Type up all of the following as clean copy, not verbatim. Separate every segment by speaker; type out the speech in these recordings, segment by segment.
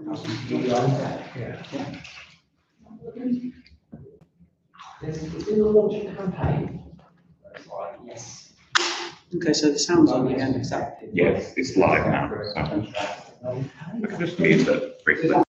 Speaker 1: Yeah.
Speaker 2: It's been a launch campaign. It's like, yes.
Speaker 3: Okay, so the sound's on again, is that?
Speaker 4: Yes, it's live now. So I can just mute it briefly.
Speaker 3: You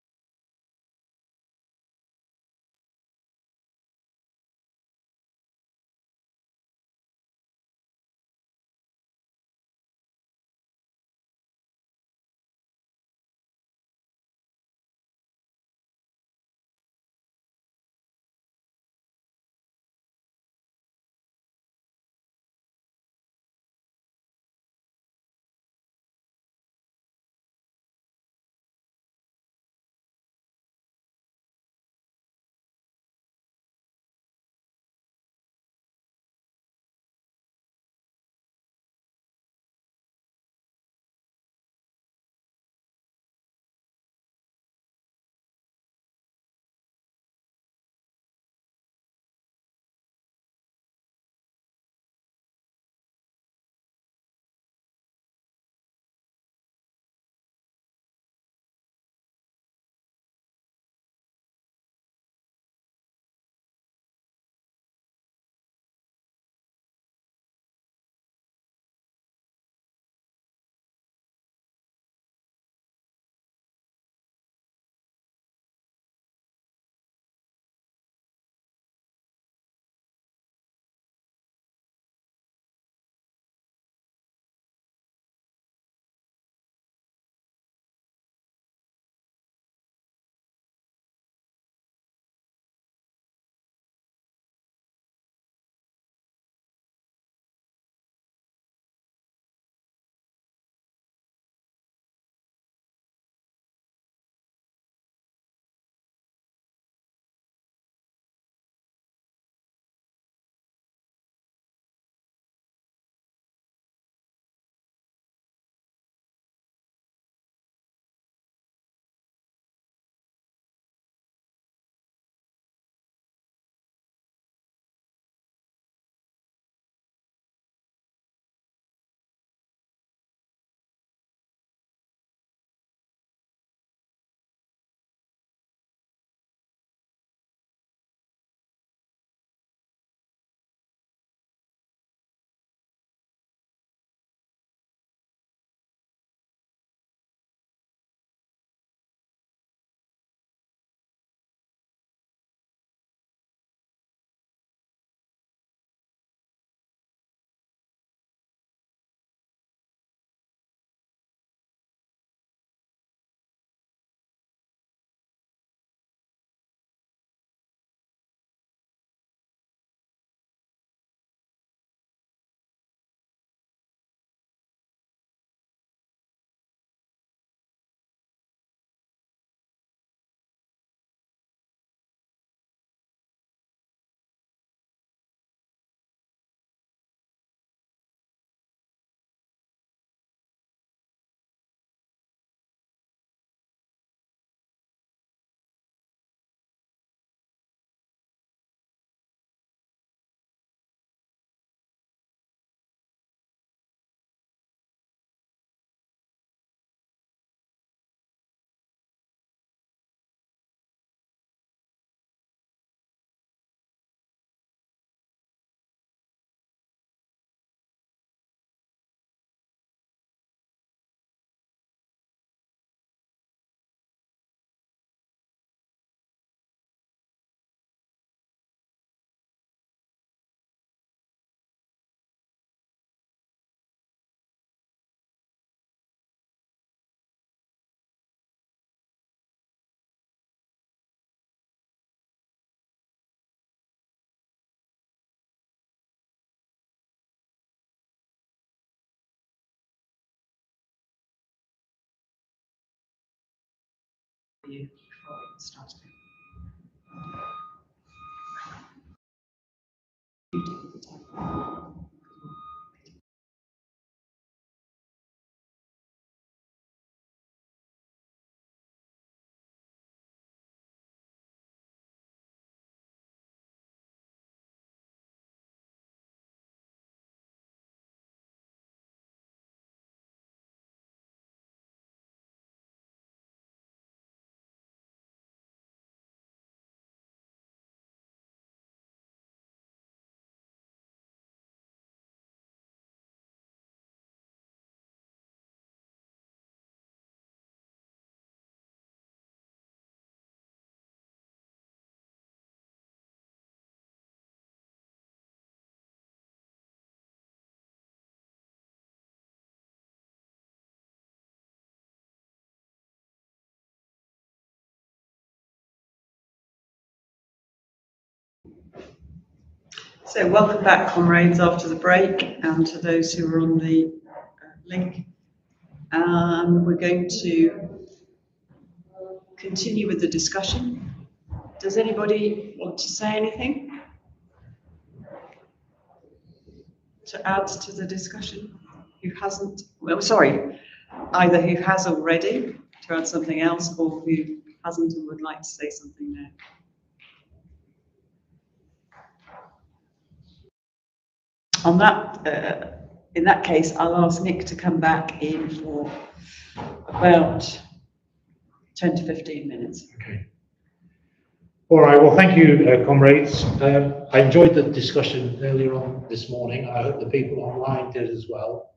Speaker 3: before it starts. So welcome back, comrades, after the break, and to those who are on the link. We're going to continue with the discussion. Does anybody want to say anything to add to the discussion? Who hasn't? Well, sorry, either who has already to add something else, or who hasn't and would like to say something now. On that, in that case, I'll ask Nick to come back in for about 10 to 15 minutes.
Speaker 1: Okay. All right. Well, thank you, comrades. I enjoyed the discussion earlier on this morning. I hope the people online did as well.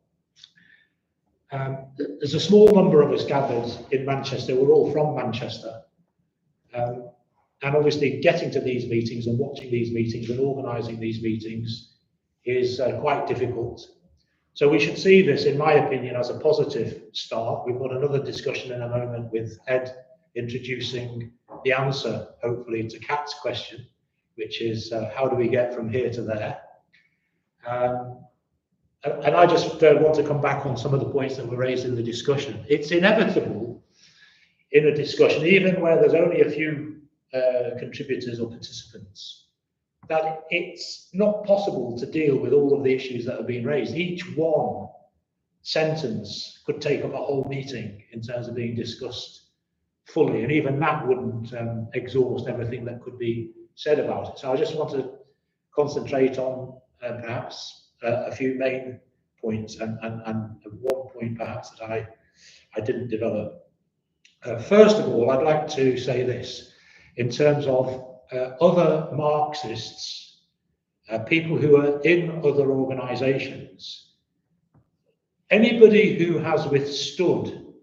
Speaker 1: There's a small number of us gathered in Manchester. We're all from Manchester. And obviously getting to these meetings and watching these meetings and organising these meetings is quite difficult. So we should see this, in my opinion, as a positive start. We've got another discussion in a moment with Ed introducing the answer, hopefully, to Kat's question, which is how do we get from here to there? And I just want to come back on some of the points that were raised in the discussion. It's inevitable in a discussion, even where there's only a few contributors or participants, that it's not possible to deal with all of the issues that have been raised. Each one sentence could take up a whole meeting in terms of being discussed fully, and even that wouldn't exhaust everything that could be said about it. So I just want to concentrate on perhaps a few main points and one point perhaps that I didn't develop. First of all, I'd like to say this in terms of other Marxists, people who are in other organisations. Anybody who has withstood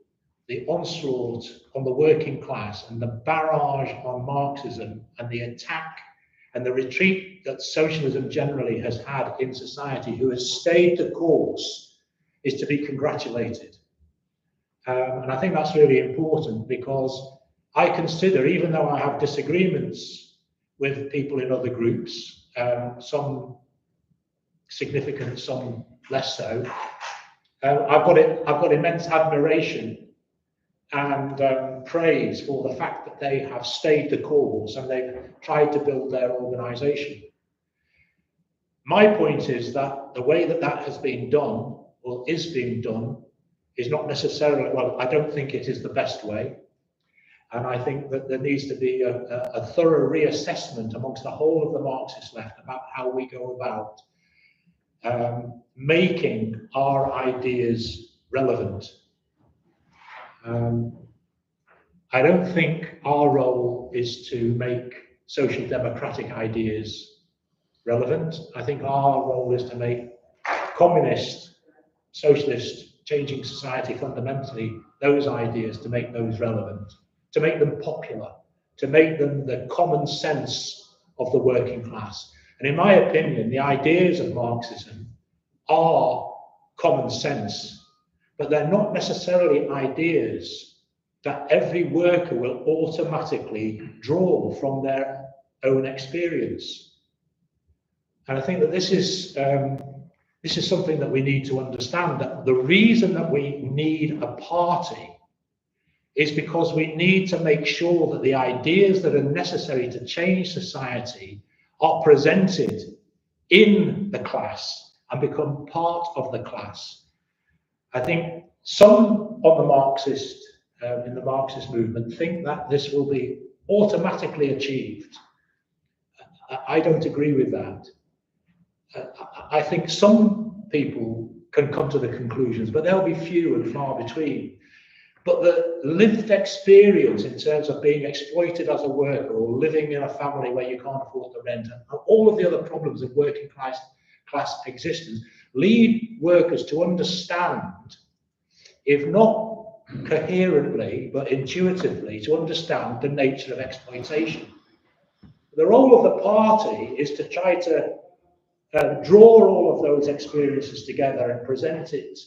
Speaker 1: the onslaught on the working class and the barrage on Marxism and the attack and the retreat that socialism generally has had in society, who has stayed the course, is to be congratulated. And I think that's really important, because I consider, even though I have disagreements with people in other groups, some significant, some less so, I've got immense admiration and praise for the fact that they have stayed the course and they've tried to build their organisation. My point is that the way that that has been done, or is being done, is not necessarily, well, I don't think it is the best way. And I think that there needs to be a thorough reassessment amongst the whole of the Marxist left about how we go about making our ideas relevant. I don't think our role is to make social democratic ideas relevant. I think our role is to make communist, socialist, changing society fundamentally, those ideas, to make those relevant, to make them popular, to make them the common sense of the working class. And in my opinion, the ideas of Marxism are common sense, but they're not necessarily ideas that every worker will automatically draw from their own experience. And I think that this is something that we need to understand, that the reason that we need a party is because we need to make sure that the ideas that are necessary to change society are presented in the class and become part of the class. I think some of the Marxists in the Marxist movement think that this will be automatically achieved. I don't agree with that. I think some people can come to the conclusions, but they'll be few and far between. But the lived experience in terms of being exploited as a worker, or living in a family where you can't afford the rent, and all of the other problems of working class existence, lead workers to understand, if not coherently but intuitively, to understand the nature of exploitation. The role of the party is to try to draw all of those experiences together and present it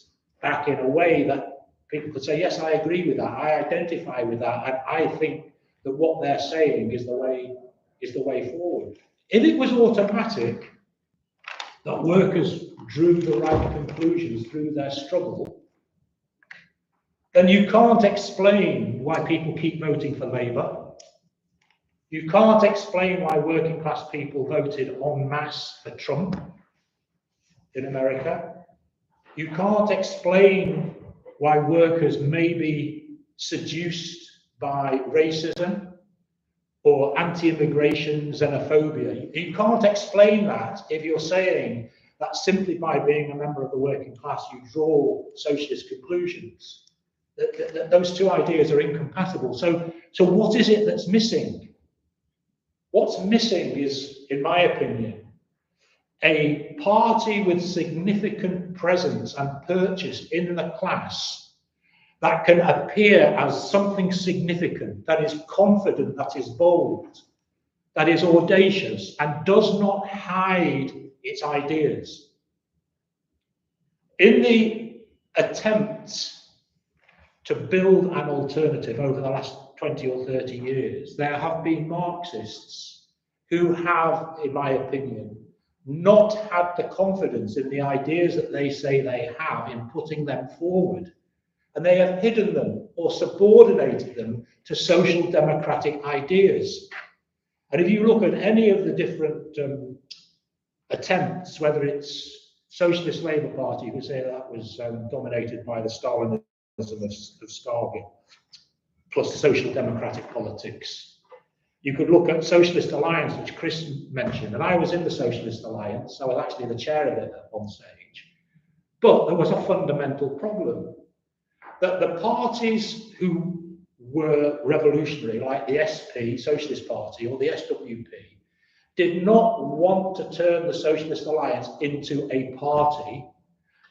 Speaker 1: back in a way that people could say, yes, I agree with that, I identify with that, and I think that what they're saying is the way forward. If it was automatic, that workers drew the right conclusions through their struggle, then you can't explain why people keep voting for Labour. You can't explain why working class people voted en masse for Trump in America. You can't explain why workers may be seduced by racism or anti-immigration xenophobia. You can't explain that if you're saying that simply by being a member of the working class you draw socialist conclusions. Those two ideas are incompatible. So what is it that's missing? What's missing is, in my opinion, a party with significant presence and purchase in the class that can appear as something significant, that is confident, that is bold, that is audacious, and does not hide its ideas. In the attempts to build an alternative over the last 20 or 30 years, there have been Marxists who have, in my opinion, not had the confidence in the ideas that they say they have in putting them forward. And they have hidden them or subordinated them to social democratic ideas. And if you look at any of the different attempts, whether it's Socialist Labour Party, who say that was dominated by the Stalinism of Stalin, plus social democratic politics. You could look at Socialist Alliance, which Chris mentioned, and I was in the Socialist Alliance. I was actually the chair of it at one stage. But there was a fundamental problem, that the parties who were revolutionary, like the SP, Socialist Party, or the SWP, did not want to turn the Socialist Alliance into a party.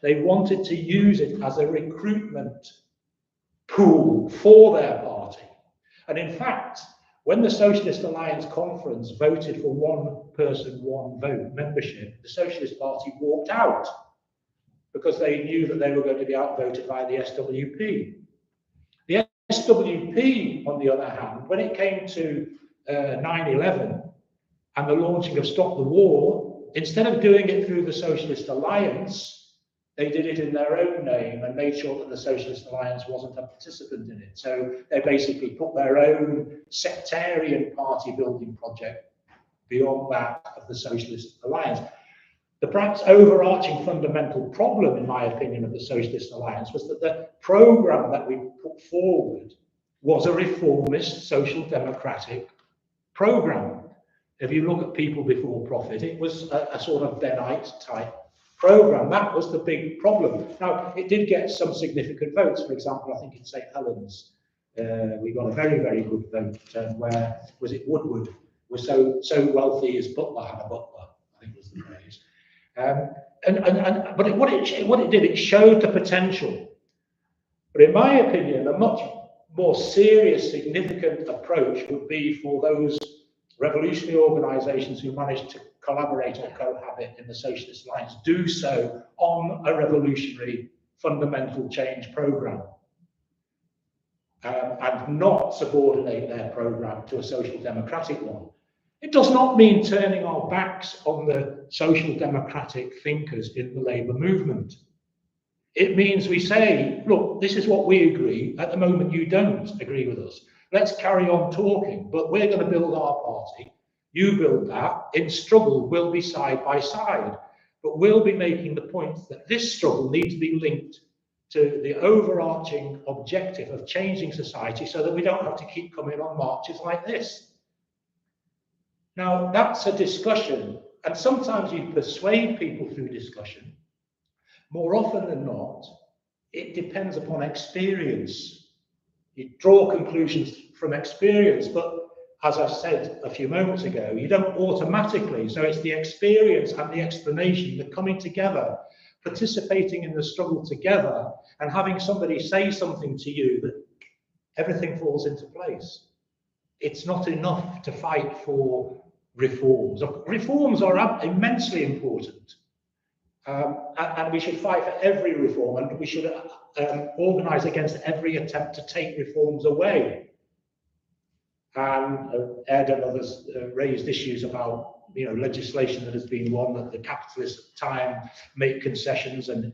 Speaker 1: They wanted to use it as a recruitment pool for their party. And in fact, when the Socialist Alliance Conference voted for one person, one vote membership, the Socialist Party walked out because they knew that they were going to be outvoted by the SWP. The SWP, on the other hand, when it came to 9/11 and the launching of Stop the War, instead of doing it through the Socialist Alliance, they did it in their own name and made sure that the Socialist Alliance wasn't a participant in it. So they basically put their own sectarian party building project beyond that of the Socialist Alliance. The perhaps overarching fundamental problem, in my opinion, of the Socialist Alliance was that the program that we put forward was a reformist social democratic program. If you look at People Before Profit, it was a sort of Benite type program. That was the big problem. Now, it did get some significant votes. For example, I think in St. Helens, we got a very, very good vote where, was it Woodward, was so wealthy his butler had a butler, I think was the phrase. But what it did, it showed the potential. But in my opinion, a much more serious, significant approach would be for those revolutionary organisations who managed to collaborate or cohabit in the Socialist Alliance, do so on a revolutionary fundamental change programme, and not subordinate their programme to a social democratic one. It does not mean turning our backs on the social democratic thinkers in the labour movement. It means we say, look, this is what we agree. At the moment, you don't agree with us. Let's carry on talking, but we're going to build our party. You build that. In struggle, we'll be side by side, but we'll be making the point that this struggle needs to be linked to the overarching objective of changing society so that we don't have to keep coming on marches like this. Now, that's a discussion, and sometimes you persuade people through discussion. More often than not, it depends upon experience. You draw conclusions from experience, but as I said a few moments ago, you don't automatically. So it's the experience and the explanation, the coming together, participating in the struggle together, and having somebody say something to you that everything falls into place. It's not enough to fight for reforms. Reforms are immensely important. And we should fight for every reform, and we should organise against every attempt to take reforms away. And Ed and others raised issues about legislation that has been won that the capitalists at the time make concessions, and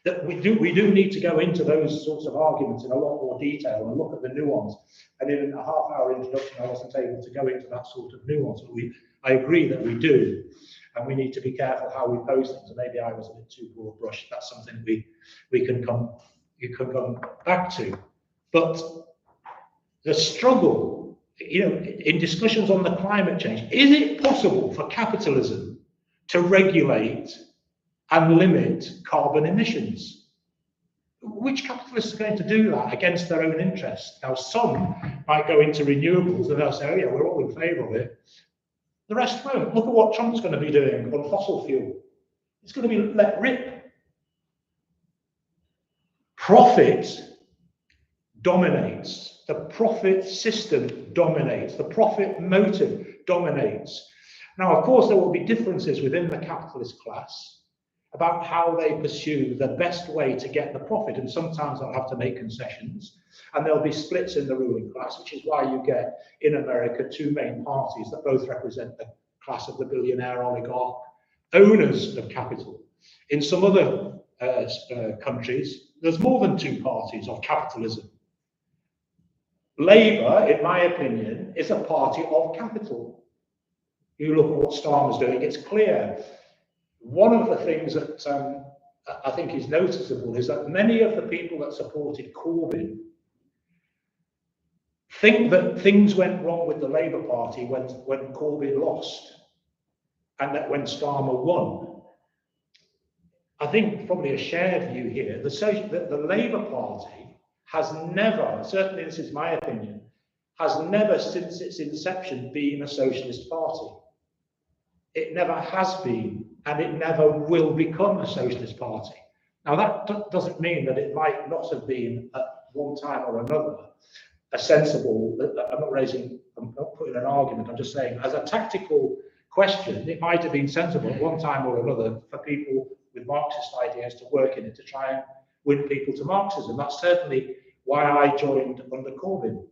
Speaker 1: that we do need to go into those sorts of arguments in a lot more detail and look at the nuance. And in a half-hour introduction, I wasn't able to go into that sort of nuance, but I agree that we do, and we need to be careful how we pose things. And maybe I was a bit too broad brushed. That's something you can come back to. But the struggle, in discussions on the climate change, is it possible for capitalism to regulate and limit carbon emissions? Which capitalists are going to do that against their own interests? Now, some might go into renewables and they'll say, oh yeah, we're all in favour of it. The rest won't. Look at what Trump's going to be doing on fossil fuel. It's going to be let rip. Profit dominates. The profit system dominates. The profit motive dominates. Now, of course, there will be differences within the capitalist class about how they pursue the best way to get the profit, and sometimes they'll have to make concessions, and there'll be splits in the ruling class, which is why you get in America two main parties that both represent the class of the billionaire oligarch owners of capital. In some other countries, there's more than two parties of capitalism. Labour, in my opinion, is a party of capital. You look at what Starmer's doing, it's clear. One of the things that I think is noticeable is that many of the people that supported Corbyn think that things went wrong with the Labour Party when Corbyn lost, and that when Starmer won. I think probably a shared view here, the Labour Party has never, certainly this is my opinion, has never since its inception been a socialist party. It never has been, and it never will become a socialist party. Now that doesn't mean that it might not have been at one time or another a sensible, I'm not putting an argument, I'm just saying as a tactical question, it might have been sensible at one time or another for people with Marxist ideas to work in it to try and win people to Marxism. That's certainly why I joined under Corbyn.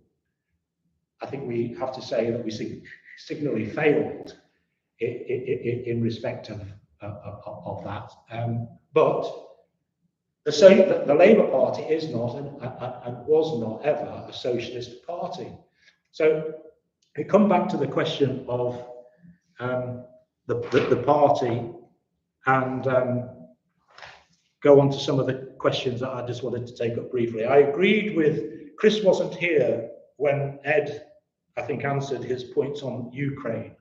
Speaker 1: I think we have to say that we signally failed in respect of that. But the Labour Party is not and was not ever a socialist party. So we come back to the question of the party and go on to some of the questions that I just wanted to take up briefly. I agreed with, Chris wasn't here when Ed, I think, answered his points on Ukraine.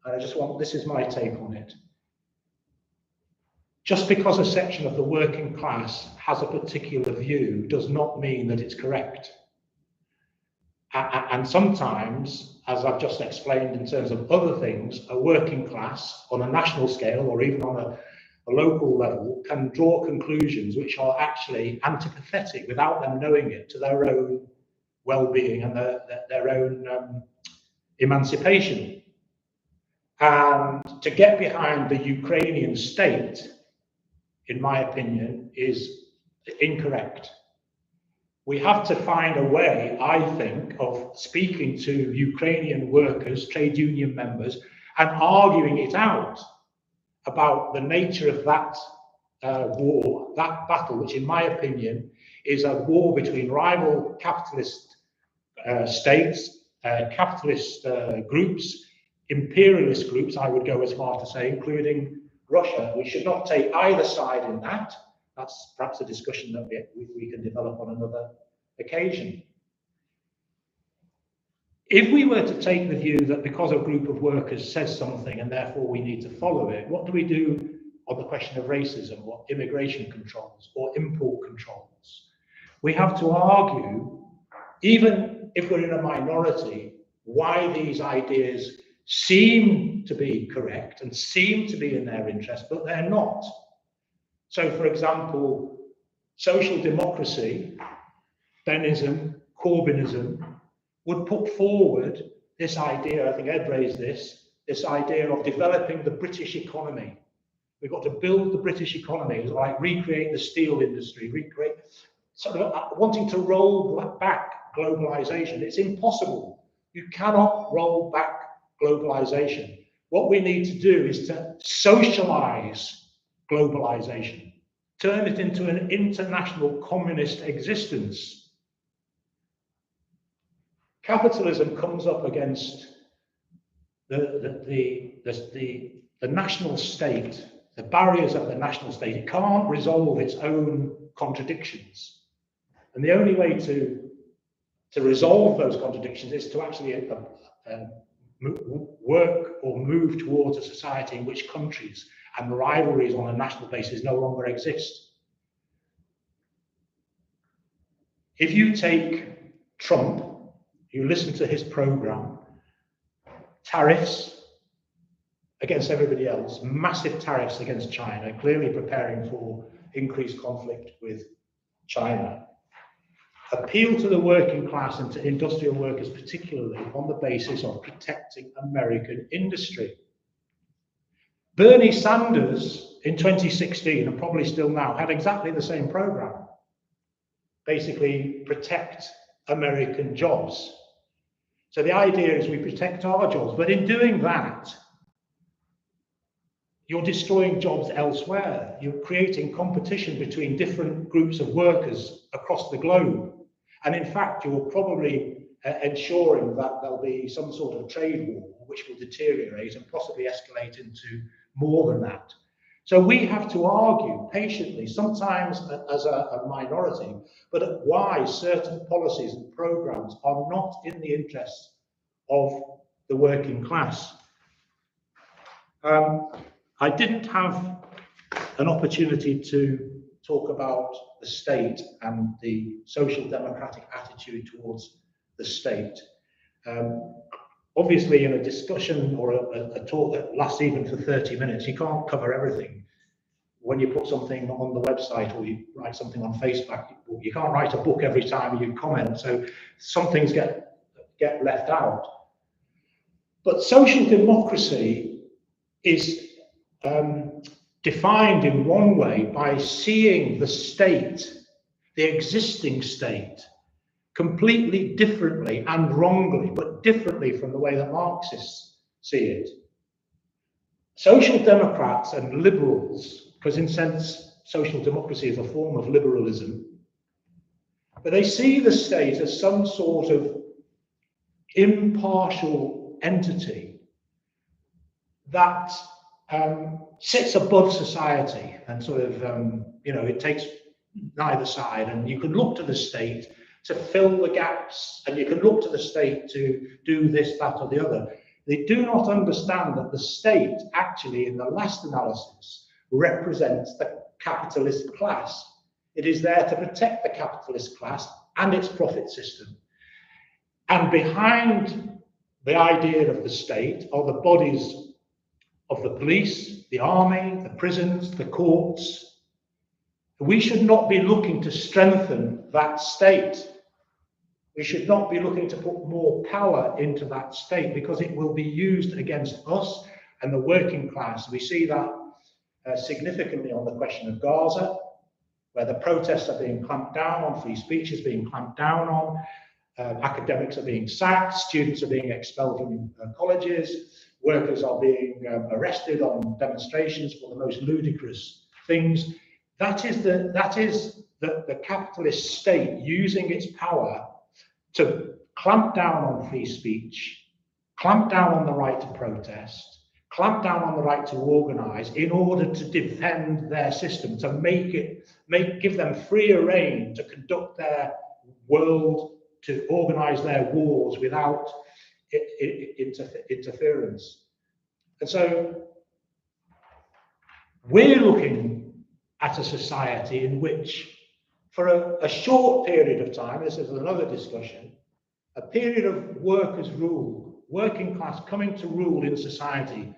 Speaker 1: And this is my take on it. Just because a section of the working class has a particular view does not mean that it's correct. And sometimes, as I've just explained in terms of other things, a working class on a national scale or even on a local level can draw conclusions which are actually antipathetic without them knowing it to their own well-being and their own emancipation. And to get behind the Ukrainian state, in my opinion, is incorrect. We have to find a way, I think, of speaking to Ukrainian workers, trade union members, and arguing it out about the nature of that war, that battle, which in my opinion is a war between rival capitalist states, capitalist groups, imperialist groups, I would go as far to say, including Russia. We should not take either side in that. That's perhaps a discussion that we can develop on another occasion. If we were to take the view that because a group of workers says something and therefore we need to follow it, what do we do on the question of racism or immigration controls or import controls? We have to argue, even if we're in a minority, why these ideas seem to be correct and seem to be in their interest, but they're not. So, for example, social democracy, Benism, Corbynism, would put forward this idea, I think Ed raised this idea of developing the British economy. We've got to build the British economy, like recreate the steel industry, recreate, sort of wanting to roll back globalization. It's impossible. You cannot roll back globalization. What we need to do is to socialize globalization, turn it into an international communist existence. Capitalism comes up against the national state, the barriers of the national state. It can't resolve its own contradictions. And the only way to resolve those contradictions is to actually work or move towards a society in which countries and rivalries on a national basis no longer exist. If you take Trump, you listen to his program, tariffs against everybody else, massive tariffs against China, clearly preparing for increased conflict with China. Appeal to the working class and to industrial workers, particularly on the basis of protecting American industry. Bernie Sanders in 2016, and probably still now, had exactly the same program. Basically, protect American jobs. So the idea is we protect our jobs, but in doing that, you're destroying jobs elsewhere. You're creating competition between different groups of workers across the globe. And in fact, you're probably ensuring that there'll be some sort of trade war, which will deteriorate and possibly escalate into more than that. So we have to argue patiently, sometimes as a minority, but why certain policies and programs are not in the interests of the working class. I didn't have an opportunity to talk about the state and the social democratic attitude towards the state. Obviously, in a discussion or a talk that lasts even for 30 minutes, you can't cover everything. When you put something on the website or you write something on Facebook, you can't write a book every time you comment, so some things get left out. But social democracy is defined in one way by seeing the state, the existing state, completely differently and wrongly, but differently from the way that Marxists see it. Social democrats and liberals, because in a sense social democracy is a form of liberalism, but they see the state as some sort of impartial entity that sits above society and sort of, it takes neither side, and you can look to the state to fill the gaps, and you can look to the state to do this, that, or the other. They do not understand that the state actually, in the last analysis, represents the capitalist class. It is there to protect the capitalist class and its profit system. And behind the idea of the state are the bodies of the police, the army, the prisons, the courts. We should not be looking to strengthen that state. We should not be looking to put more power into that state, because it will be used against us and the working class. We see that significantly on the question of Gaza, where the protests are being clamped down on, free speech is being clamped down on, academics are being sacked, students are being expelled from colleges, workers are being arrested on demonstrations for the most ludicrous things. That is the capitalist state using its power to clamp down on free speech, clamp down on the right to protest, clamp down on the right to organize in order to defend their system, to give them freer rein to conduct their world, to organize their wars without interference. And so we're looking at a society in which, for a short period of time, this is another discussion, a period of workers' rule, working class coming to rule in society,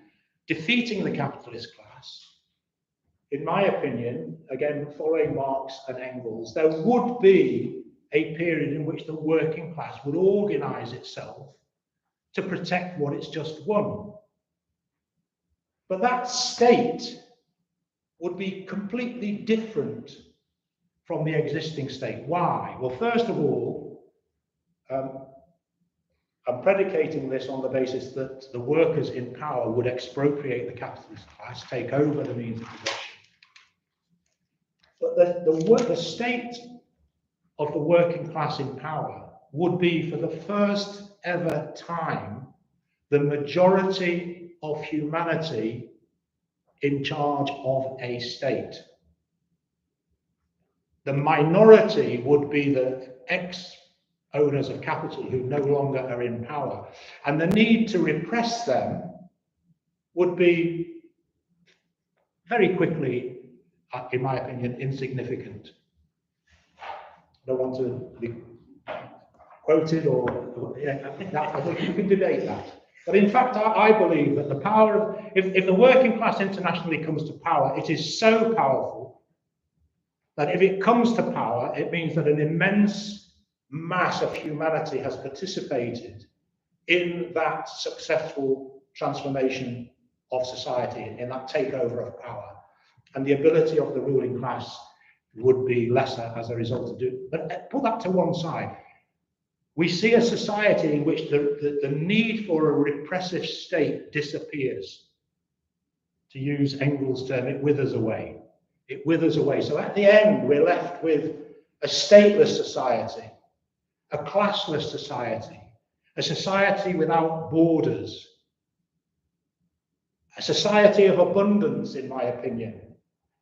Speaker 1: defeating the capitalist class. In my opinion, again, following Marx and Engels, there would be a period in which the working class would organize itself to protect what it's just won. But that state would be completely different from the existing state. Why? Well, first of all, I'm predicating this on the basis that the workers in power would expropriate the capitalist class, take over the means of production. But the state of the working class in power would be, for the first ever time, the majority of humanity in charge of a state. The minority would be the ex-owners of capital who no longer are in power. And the need to repress them would be very quickly, in my opinion, insignificant. I don't want to be quoted or I think we can debate that. But in fact, I believe that the power of, if the working class internationally comes to power, it is so powerful that if it comes to power, it means that an immense mass of humanity has participated in that successful transformation of society, in that takeover of power. And the ability of the ruling class would be lesser as a result of doing. But put that to one side. We see a society in which the need for a repressive state disappears. To use Engels' term, it withers away. It withers away. So at the end, we're left with a stateless society, a classless society, a society without borders, a society of abundance, in my opinion,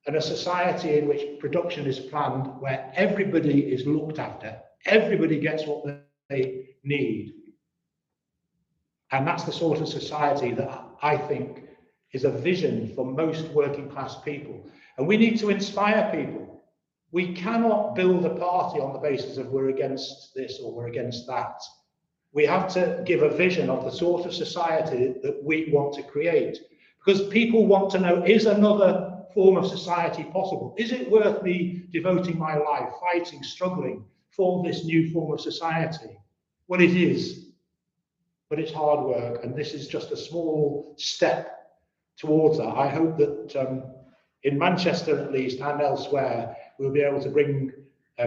Speaker 1: and a society in which production is planned, where everybody is looked after, everybody gets what they need. And that's the sort of society that I think is a vision for most working class people. And we need to inspire people. We cannot build a party on the basis of we're against this or we're against that. We have to give a vision of the sort of society that we want to create. Because people want to know, is another form of society possible? Is it worth me devoting my life, fighting, struggling for this new form of society? Well, it is, but it's hard work, and this is just a small step towards that. I hope that in Manchester, at least, and elsewhere, we'll be able to bring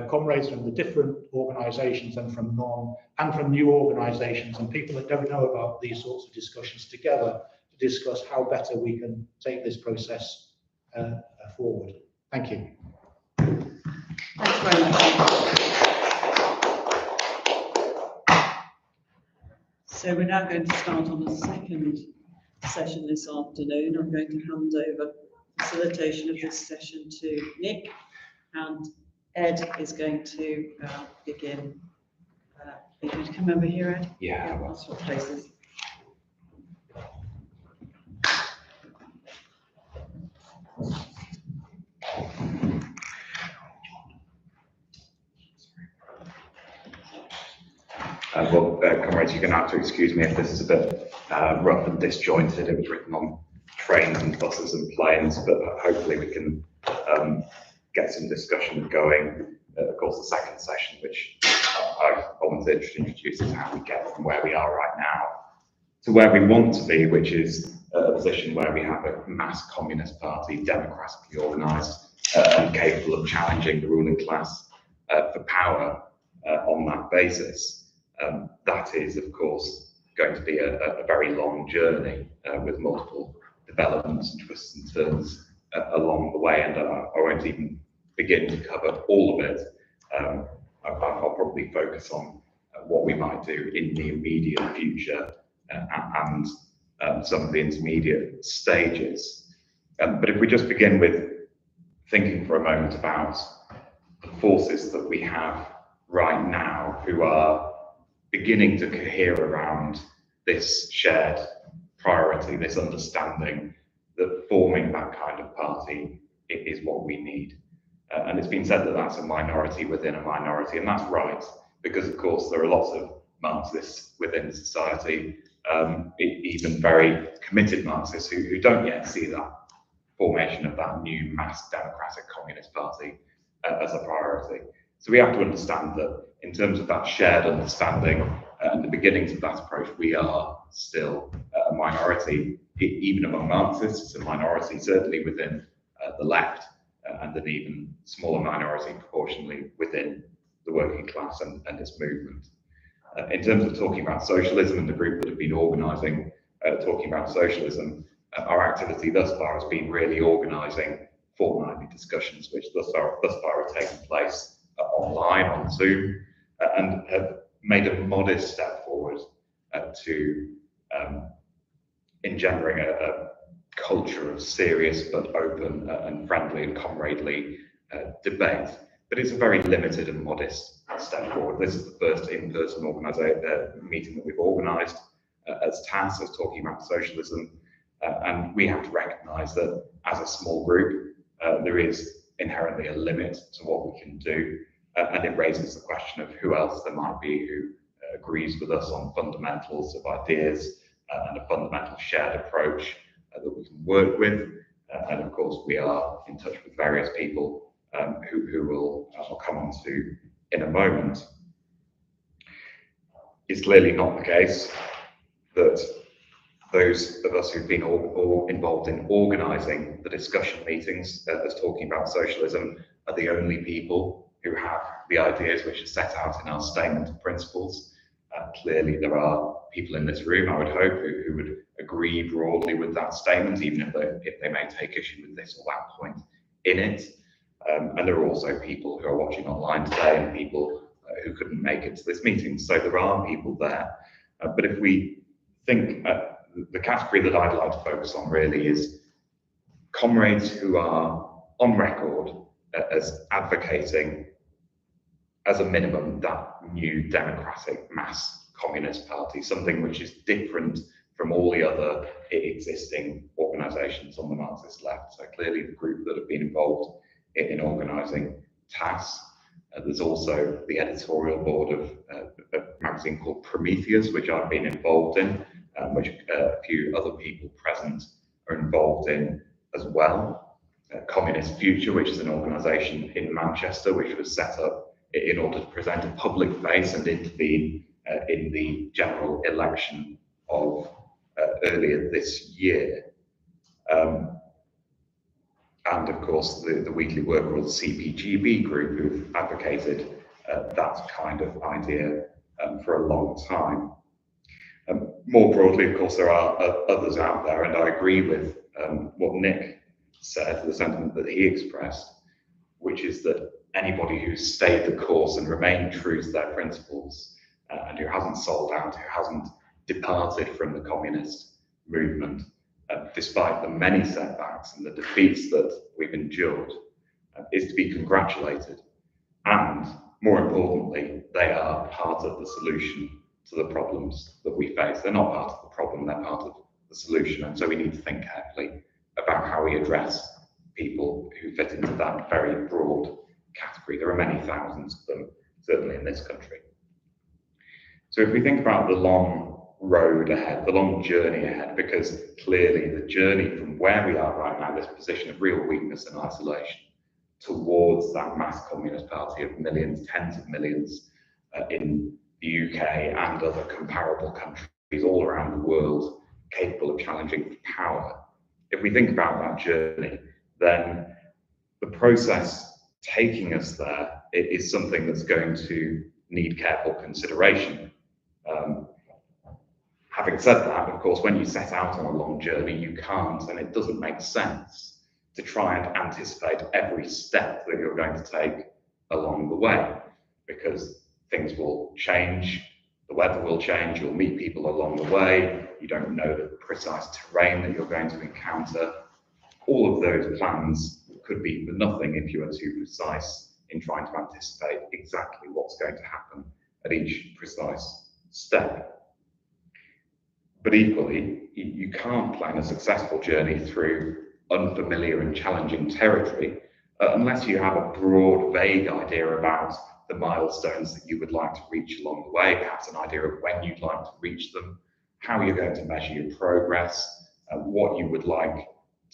Speaker 1: comrades from the different organisations and from new organisations and people that don't know about these sorts of discussions together to discuss how better we can take this process forward. Thank you.
Speaker 3: Thanks very much. So we're now going to start on the second session this afternoon. I'm going to hand over facilitation of this session to Nick, and Ed is going to begin. Are you going to come over here, Ed?
Speaker 4: Yeah.
Speaker 3: I'll swap places.
Speaker 4: Comrades, you're going to have to excuse me if this is a bit rough and disjointed. It was written on trains and buses and planes, but hopefully we can get some discussion going. Of course, the second session, which I wanted to introduce, is how we get from where we are right now to where we want to be, which is a position where we have a mass communist party, democratically organised and capable of challenging the ruling class for power on that basis. That is, of course, going to be a very long journey with multiple developments and twists and turns along the way, and I won't even begin to cover all of it. I'll probably focus on what we might do in the immediate future and some of the intermediate stages. But if we just begin with thinking for a moment about the forces that we have right now who are beginning to cohere around this shared priority, this understanding that forming that kind of party is what we need. And it's been said that that's a minority within a minority, and that's right, because of course there are lots of Marxists within society, even very committed Marxists who don't yet see that formation of that new mass democratic communist party as a priority. So we have to understand that in terms of that shared understanding and the beginnings of that approach, we are still a minority, even among Marxists, a minority certainly within the left, and an even smaller minority proportionally within the working class and its movement. In terms of talking about socialism and the group that have been organising, talking about socialism, our activity thus far has been really organising fortnightly discussions, which thus far have taken place online on Zoom, and have made a modest step forward to engendering a culture of serious but open and friendly and comradely debate. But it's a very limited and modest step forward. This is the first in-person meeting that we've organised as TAS, as talking about socialism, and we have to recognise that as a small group, there is inherently a limit to what we can do, and it raises the question of who else there might be who agrees with us on fundamentals of ideas and a fundamental shared approach that we can work with. And of course, we are in touch with various people who I'll come on to in a moment. It's clearly not the case that those of us who've been all involved in organising the discussion meetings as talking about socialism are the only people who have the ideas which are set out in our statement of principles. Clearly, there are people in this room, I would hope, who would agree broadly with that statement, even if they may take issue with this or that point in it. And there are also people who are watching online today and people who couldn't make it to this meeting. So there are people there. But if we think, the category that I'd like to focus on really is comrades who are on record as advocating, as a minimum, that new democratic mass communist party, something which is different from all the other existing organisations on the Marxist left. So clearly the group that have been involved in organising TAS. There's also the editorial board of a magazine called Prometheus, which I've been involved in, which a few other people present are involved in as well. Communist Future, which is an organisation in Manchester, which was set up in order to present a public face and intervene in the general election of earlier this year. And of course, the weekly work world CPGB group, who've advocated that kind of idea for a long time. More broadly, of course, there are others out there, and I agree with what Nick said, the sentiment that he expressed, which is that anybody who's stayed the course and remained true to their principles and who hasn't sold out, who hasn't departed from the communist movement, despite the many setbacks and the defeats that we've endured, is to be congratulated. And more importantly, they are part of the solution to the problems that we face. They're not part of the problem, they're part of the solution. And so we need to think carefully about how we address people who fit into that very broad category. There are many thousands of them, certainly in this country. So if we think about the long road ahead, the long journey ahead, because clearly the journey from where we are right now, this position of real weakness and isolation, towards that mass communist party of millions, tens of millions in the UK and other comparable countries all around the world capable of challenging power. If we think about that journey, then the process taking us there is something that's going to need careful consideration. Having said that, of course, when you set out on a long journey, you can't, and it doesn't make sense to try and anticipate every step that you're going to take along the way, because things will change, the weather will change, you'll meet people along the way, you don't know the precise terrain that you're going to encounter. All of those plans could be for nothing if you were too precise in trying to anticipate exactly what's going to happen at each precise step. But equally, you can't plan a successful journey through unfamiliar and challenging territory unless you have a broad, vague idea about the milestones that you would like to reach along the way, perhaps an idea of when you'd like to reach them, how you're going to measure your progress, what you would like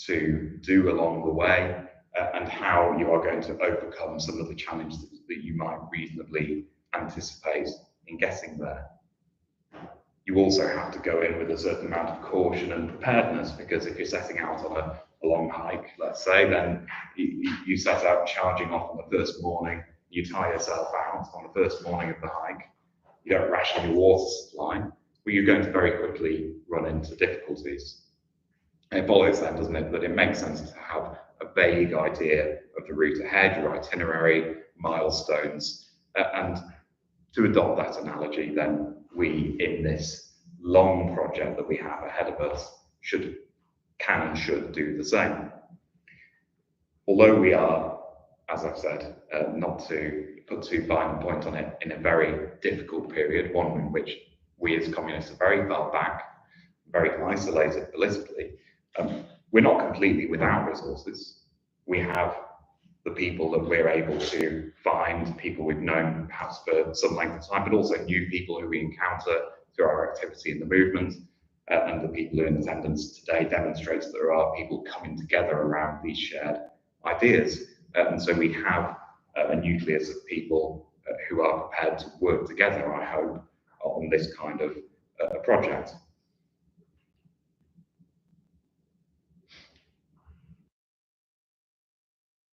Speaker 4: to do along the way, and how you are going to overcome some of the challenges that you might reasonably anticipate in getting there. You also have to go in with a certain amount of caution and preparedness, because if you're setting out on a long hike, let's say, then you set out charging off on the first morning, you tie yourself out on the first morning of the hike, you don't ration your water supply, well, you're going to very quickly run into difficulties. And it follows then, doesn't it, that it makes sense to have a vague idea of the route ahead, your itinerary, milestones, and to adopt that analogy, then we, in this long project that we have ahead of us, can and should do the same. Although we are, as I've said, not to put too fine a point on it, in a very difficult period, one in which we as communists are very far back, very isolated politically, we're not completely without resources. We have the people that we're able to find, people we've known perhaps for some length of time, but also new people who we encounter through our activity in the movement. And the people who are in attendance today demonstrates that there are people coming together around these shared ideas. And so we have a nucleus of people who are prepared to work together, I hope, on this kind of project.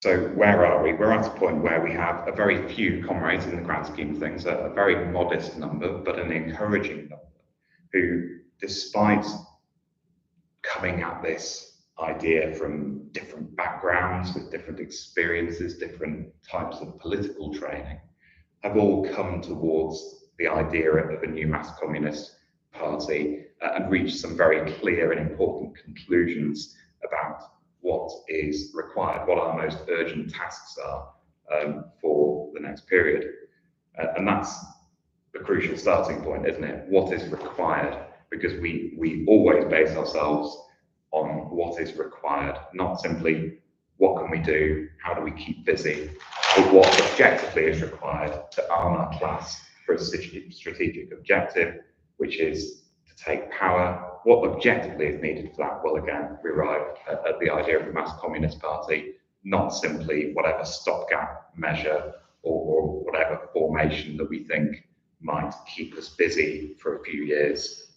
Speaker 4: So where are we? We're at a point where we have a very few comrades in the grand scheme of things, a very modest number, but an encouraging number, who, despite coming at this idea from different backgrounds, with different experiences, different types of political training, have all come towards the idea of a new mass communist party and reached some very clear and important conclusions about what is required, what our most urgent tasks are for the next period. And that's the crucial starting point, isn't it? What is required? Because we always base ourselves on what is required, not simply what can we do, how do we keep busy, but what objectively is required to arm our class for a strategic objective, which is to take power. What objectively is needed for that? Well, again, we arrive at the idea of a mass communist party, not simply whatever stopgap measure or whatever formation that we think might keep us busy for a few years.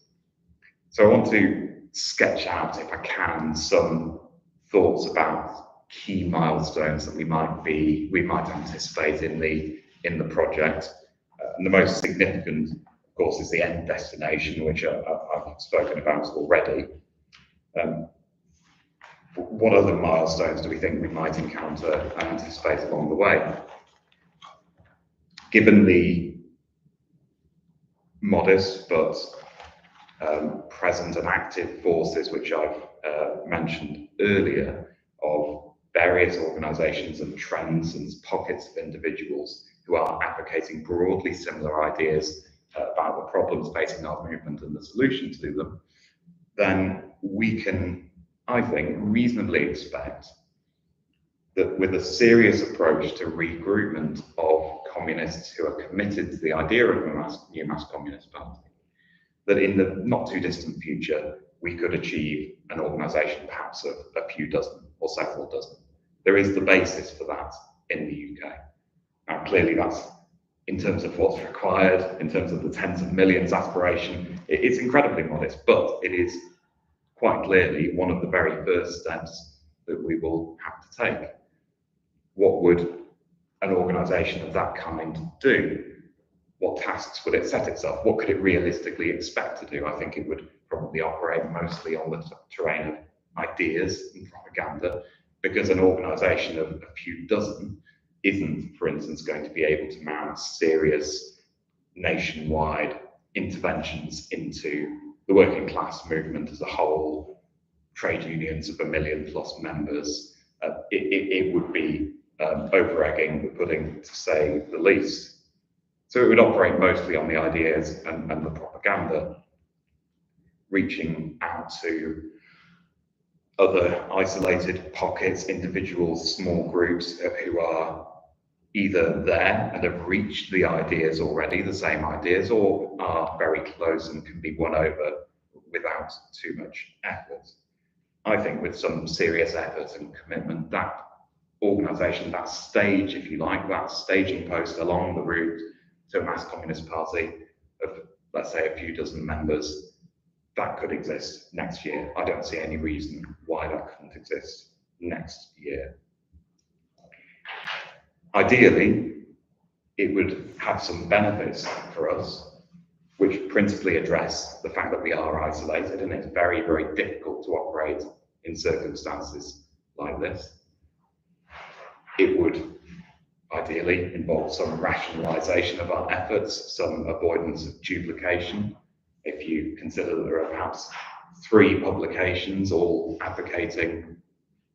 Speaker 4: So I want to sketch out, if I can, some thoughts about key milestones that we might anticipate in the project. And the most significant, of course, is the end destination, which I've spoken about already. What other milestones do we think we might encounter and anticipate along the way? Given the modest but present and active forces which I've mentioned earlier, of various organisations and trends and pockets of individuals who are advocating broadly similar ideas about the problems facing our movement and the solution to them, then we can, I think, reasonably expect that with a serious approach to regroupment of communists who are committed to the idea of a new mass communist party, that in the not too distant future, we could achieve an organisation perhaps of a few dozen or several dozen. There is the basis for that in the UK. Now, clearly that's, in terms of what's required, in terms of the tens of millions aspiration, it's incredibly modest, but it is quite clearly one of the very first steps that we will have to take. What would an organisation of that kind do? What tasks would it set itself? What could it realistically expect to do? I think it would probably operate mostly on the terrain of ideas and propaganda, because an organisation of a few dozen isn't, for instance, going to be able to mount serious nationwide interventions into the working class movement as a whole, trade unions of 1 million+ members. It would be over-egging the pudding, to say the least. So it would operate mostly on the ideas and the propaganda, reaching out to other isolated pockets, individuals, small groups who are either there and have reached the ideas already, the same ideas, or are very close and can be won over without too much effort. I think with some serious effort and commitment, that organisation, that stage, if you like, that staging post along the route to a mass communist party of, let's say, a few dozen members, that could exist next year. I don't see any reason why that couldn't exist next year. Ideally, it would have some benefits for us. which principally address the fact that we are isolated and it's very, very difficult to operate in circumstances like this. It would ideally involve some rationalization of our efforts, some avoidance of duplication. If you consider that there are perhaps 3 publications all advocating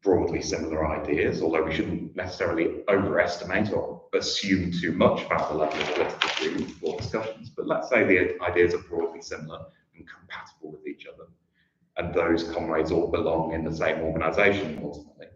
Speaker 4: broadly similar ideas, although we shouldn't necessarily overestimate or assume too much about the level of political agreement before discussions, but let's say the ideas are broadly similar and compatible with each other, and those comrades all belong in the same organisation ultimately.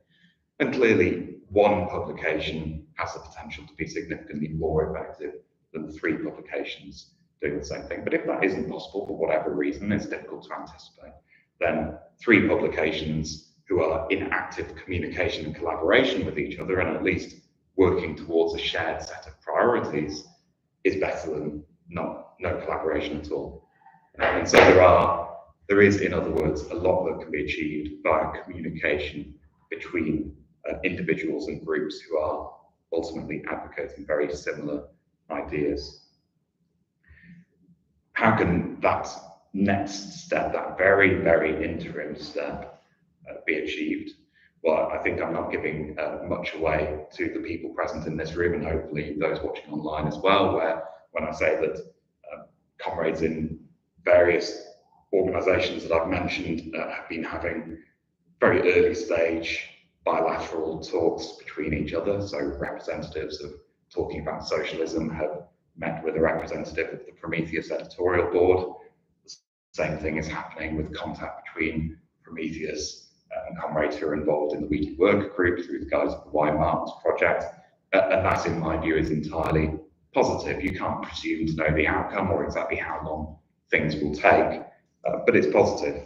Speaker 4: And clearly, one publication has the potential to be significantly more effective than 3 publications doing the same thing. But if that isn't possible for whatever reason, it's difficult to anticipate, then 3 publications who are in active communication and collaboration with each other and at least working towards a shared set of priorities is better than no collaboration at all. And so there is, in other words, a lot that can be achieved via communication between individuals and groups who are ultimately advocating very similar ideas. How can that next step, that very, very interim step, be achieved? Well, I think I'm not giving much away to the people present in this room and hopefully those watching online as well, where when I say that comrades in various organisations that I've mentioned have been having very early stage bilateral talks between each other. So representatives of Talking About Socialism have met with a representative of the Prometheus editorial board. The same thing is happening with contact between Prometheus and comrades who are involved in the weekly work group through the guise of the Y Marx project. And that, in my view, is entirely positive. You can't presume to know the outcome or exactly how long things will take, but it's positive.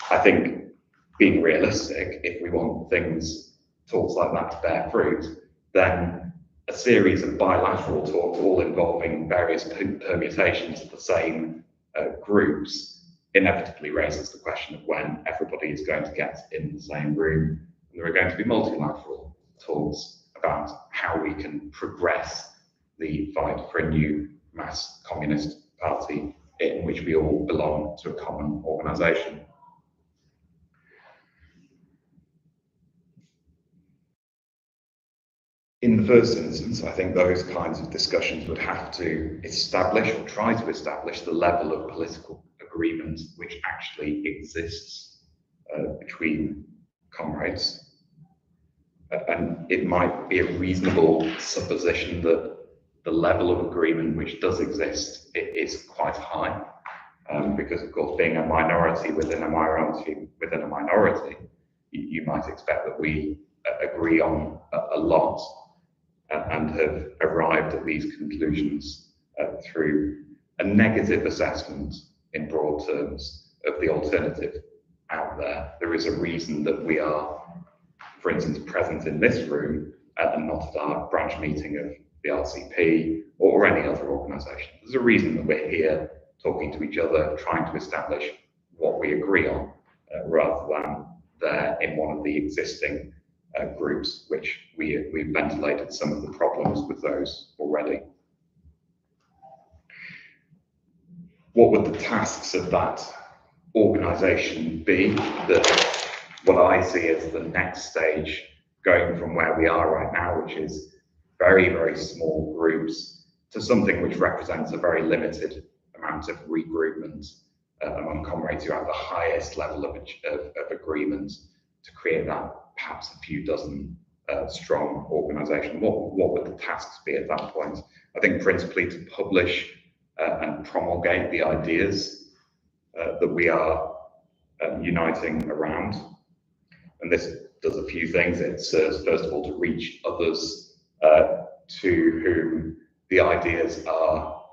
Speaker 4: I think, being realistic, if we want talks like that to bear fruit, then a series of bilateral talks, all involving various permutations of the same groups, inevitably raises the question of when everybody is going to get in the same room. And there are going to be multilateral talks about how we can progress the fight for a new mass communist party in which we all belong to a common organisation. In the first instance, I think those kinds of discussions would have to establish or try to establish the level of political agreement which actually exists between comrades. And it might be a reasonable supposition that the level of agreement which does exist is quite high, because of course, being a minority within a minority, you might expect that we agree on a lot and have arrived at these conclusions through a negative assessment in broad terms of the alternative out there. There is a reason that we are, for instance, present in this room and not at our branch meeting of the RCP or any other organisation. There's a reason that we're here talking to each other, trying to establish what we agree on, rather than there in one of the existing groups, which we've ventilated some of the problems with those already. What would the tasks of that organisation be? That what I see as the next stage, going from where we are right now, which is very, very small groups, to something which represents a very limited amount of regroupment among comrades who have the highest level of agreement, to create that perhaps a few dozen strong organisation. What would the tasks be at that point? I think principally to publish and promulgate the ideas that we are uniting around. And this does a few things. It serves, first of all, to reach others to whom the ideas are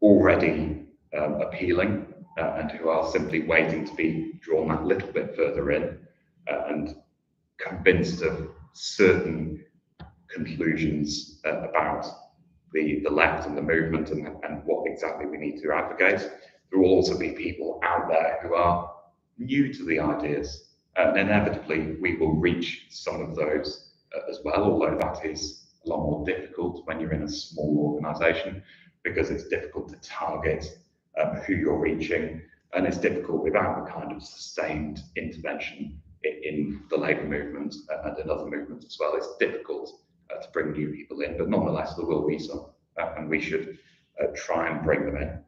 Speaker 4: already appealing and who are simply waiting to be drawn that little bit further in and convinced of certain conclusions about the left and the movement and what exactly we need to advocate. There will also be people out there who are new to the ideas, and inevitably we will reach some of those as well, although that is a lot more difficult when you're in a small organisation, because it's difficult to target who you're reaching, and it's difficult without the kind of sustained intervention in the labour movement and in other movements as well. It's difficult to bring new people in, but nonetheless there will be some, and we should try and bring them in.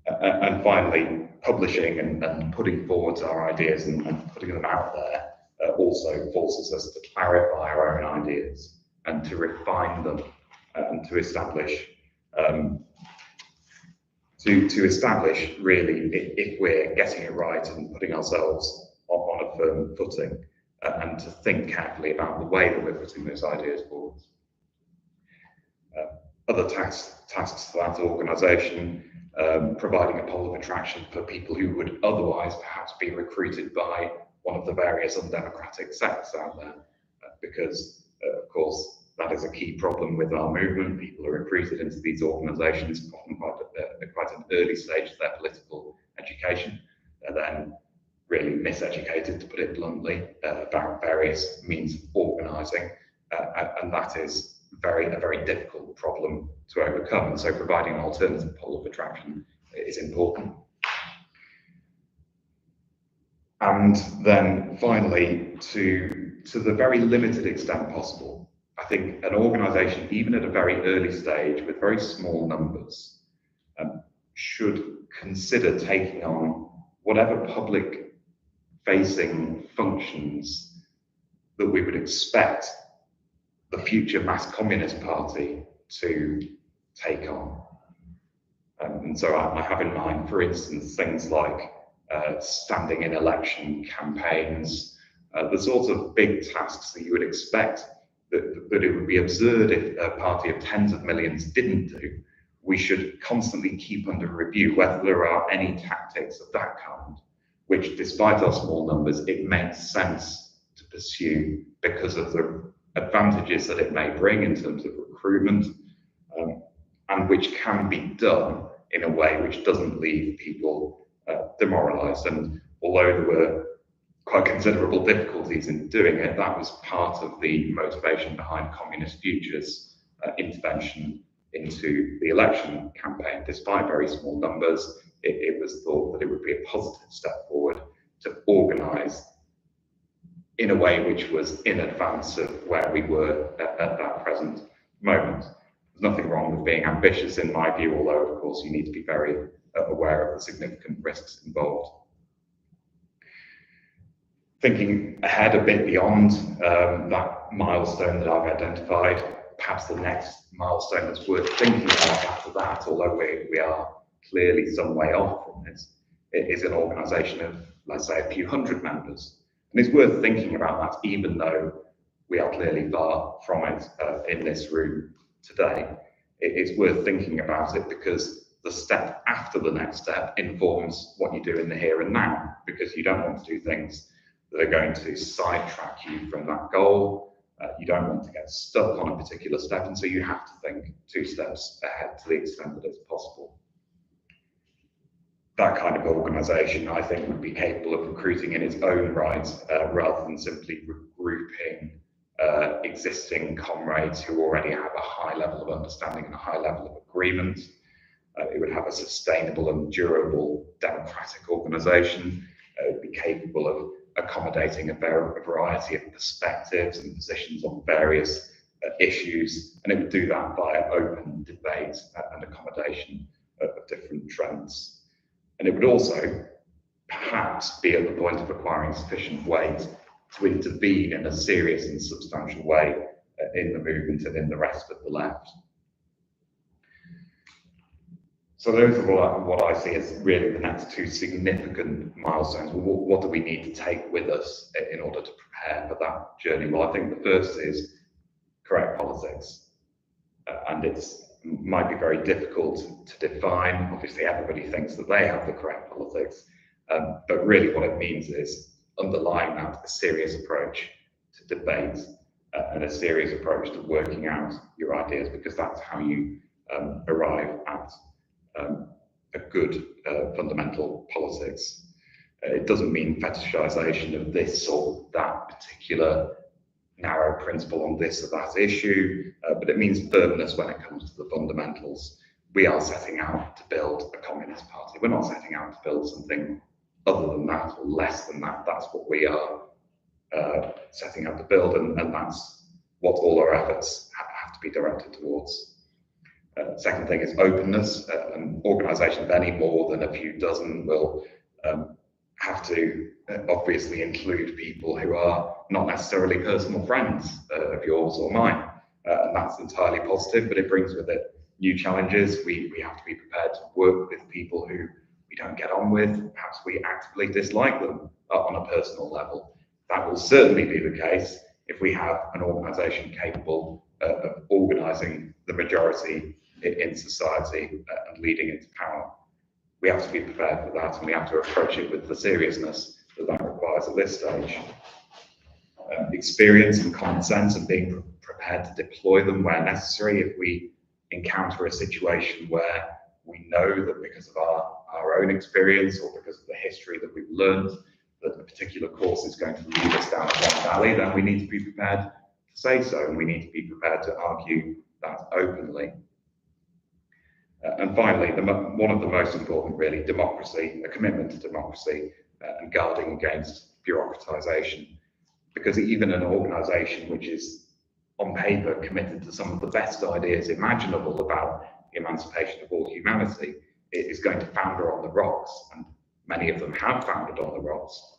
Speaker 4: And finally, publishing and putting forward our ideas and putting them out there also forces us to clarify our own ideas and to refine them and to establish really if we're getting it right and putting ourselves on a firm footing, and to think carefully about the way that we're putting those ideas forward. Other tasks for that organisation, providing a pole of attraction for people who would otherwise perhaps be recruited by one of the various undemocratic sects out there, because of course that is a key problem with our movement. People are recruited into these organisations often at quite an early stage of their political education. They're then really miseducated, to put it bluntly, about various means of organising, and that is a very difficult problem to overcome. And so providing an alternative pole of attraction is important. And then finally, to the very limited extent possible, I think an organisation, even at a very early stage with very small numbers, should consider taking on whatever public-facing functions that we would expect the future mass communist party to take on. And so I have in mind, for instance, things like standing in election campaigns, the sorts of big tasks that you would expect that it would be absurd if a party of tens of millions didn't do. We should constantly keep under review whether there are any tactics of that kind, which despite our small numbers, it makes sense to pursue because of the advantages that it may bring in terms of recruitment, and which can be done in a way which doesn't leave people demoralised. And although there were quite considerable difficulties in doing it, that was part of the motivation behind Communist Future's intervention into the election campaign. Despite very small numbers, it was thought that it would be a positive step forward to organise in a way which was in advance of where we were at that present moment. There's nothing wrong with being ambitious in my view, although of course you need to be very aware of the significant risks involved. Thinking ahead a bit beyond that milestone that I've identified, perhaps the next milestone that's worth thinking about after that, although we are clearly some way off from this, it is an organisation of, let's say, a few hundred members. And it's worth thinking about that, even though we are clearly far from it in this room today. It's worth thinking about it because the step after the next step informs what you do in the here and now, because you don't want to do things that are going to sidetrack you from that goal. You don't want to get stuck on a particular step, and so you have to think 2 steps ahead to the extent that it's possible. That kind of organisation, I think, would be capable of recruiting in its own right, rather than simply regrouping existing comrades who already have a high level of understanding and a high level of agreement. It would have a sustainable and durable democratic organisation. It would be capable of accommodating a variety of perspectives and positions on various issues, and it would do that via open debate and accommodation of different trends. And it would also perhaps be at the point of acquiring sufficient weight to intervene in a serious and substantial way in the movement and in the rest of the left. So those are what I see as really the next 2 significant milestones. What do we need to take with us in order to prepare for that journey? Well, I think the first is correct politics. And it might be very difficult to define. Obviously, everybody thinks that they have the correct politics. But really what it means is underlying that a serious approach to debate and a serious approach to working out your ideas, because that's how you arrive at a good fundamental politics. It doesn't mean fetishization of this or that particular narrow principle on this or that issue, but it means firmness when it comes to the fundamentals, we are setting out to build a communist party. We're not setting out to build something other than that or less than that. That's what we are setting out to build, and that's what all our efforts have to be directed towards. Second thing is openness. An organisation of any more than a few dozen will have to obviously include people who are not necessarily personal friends of yours or mine, and that's entirely positive, but it brings with it new challenges. We have to be prepared to work with people who we don't get on with, perhaps we actively dislike them on a personal level. That will certainly be the case if we have an organisation capable of organising the majority in society and leading into power. We have to be prepared for that, and we have to approach it with the seriousness that requires at this stage. Experience and common sense, and being prepared to deploy them where necessary if we encounter a situation where we know that because of our own experience or because of the history that we've learned that a particular course is going to lead us down one valley, then we need to be prepared to say so, and we need to be prepared to argue that openly. And finally, one of the most important, really, democracy, a commitment to democracy and guarding against bureaucratisation. Because even an organisation which is on paper committed to some of the best ideas imaginable about the emancipation of all humanity, it is going to founder on the rocks, and many of them have foundered on the rocks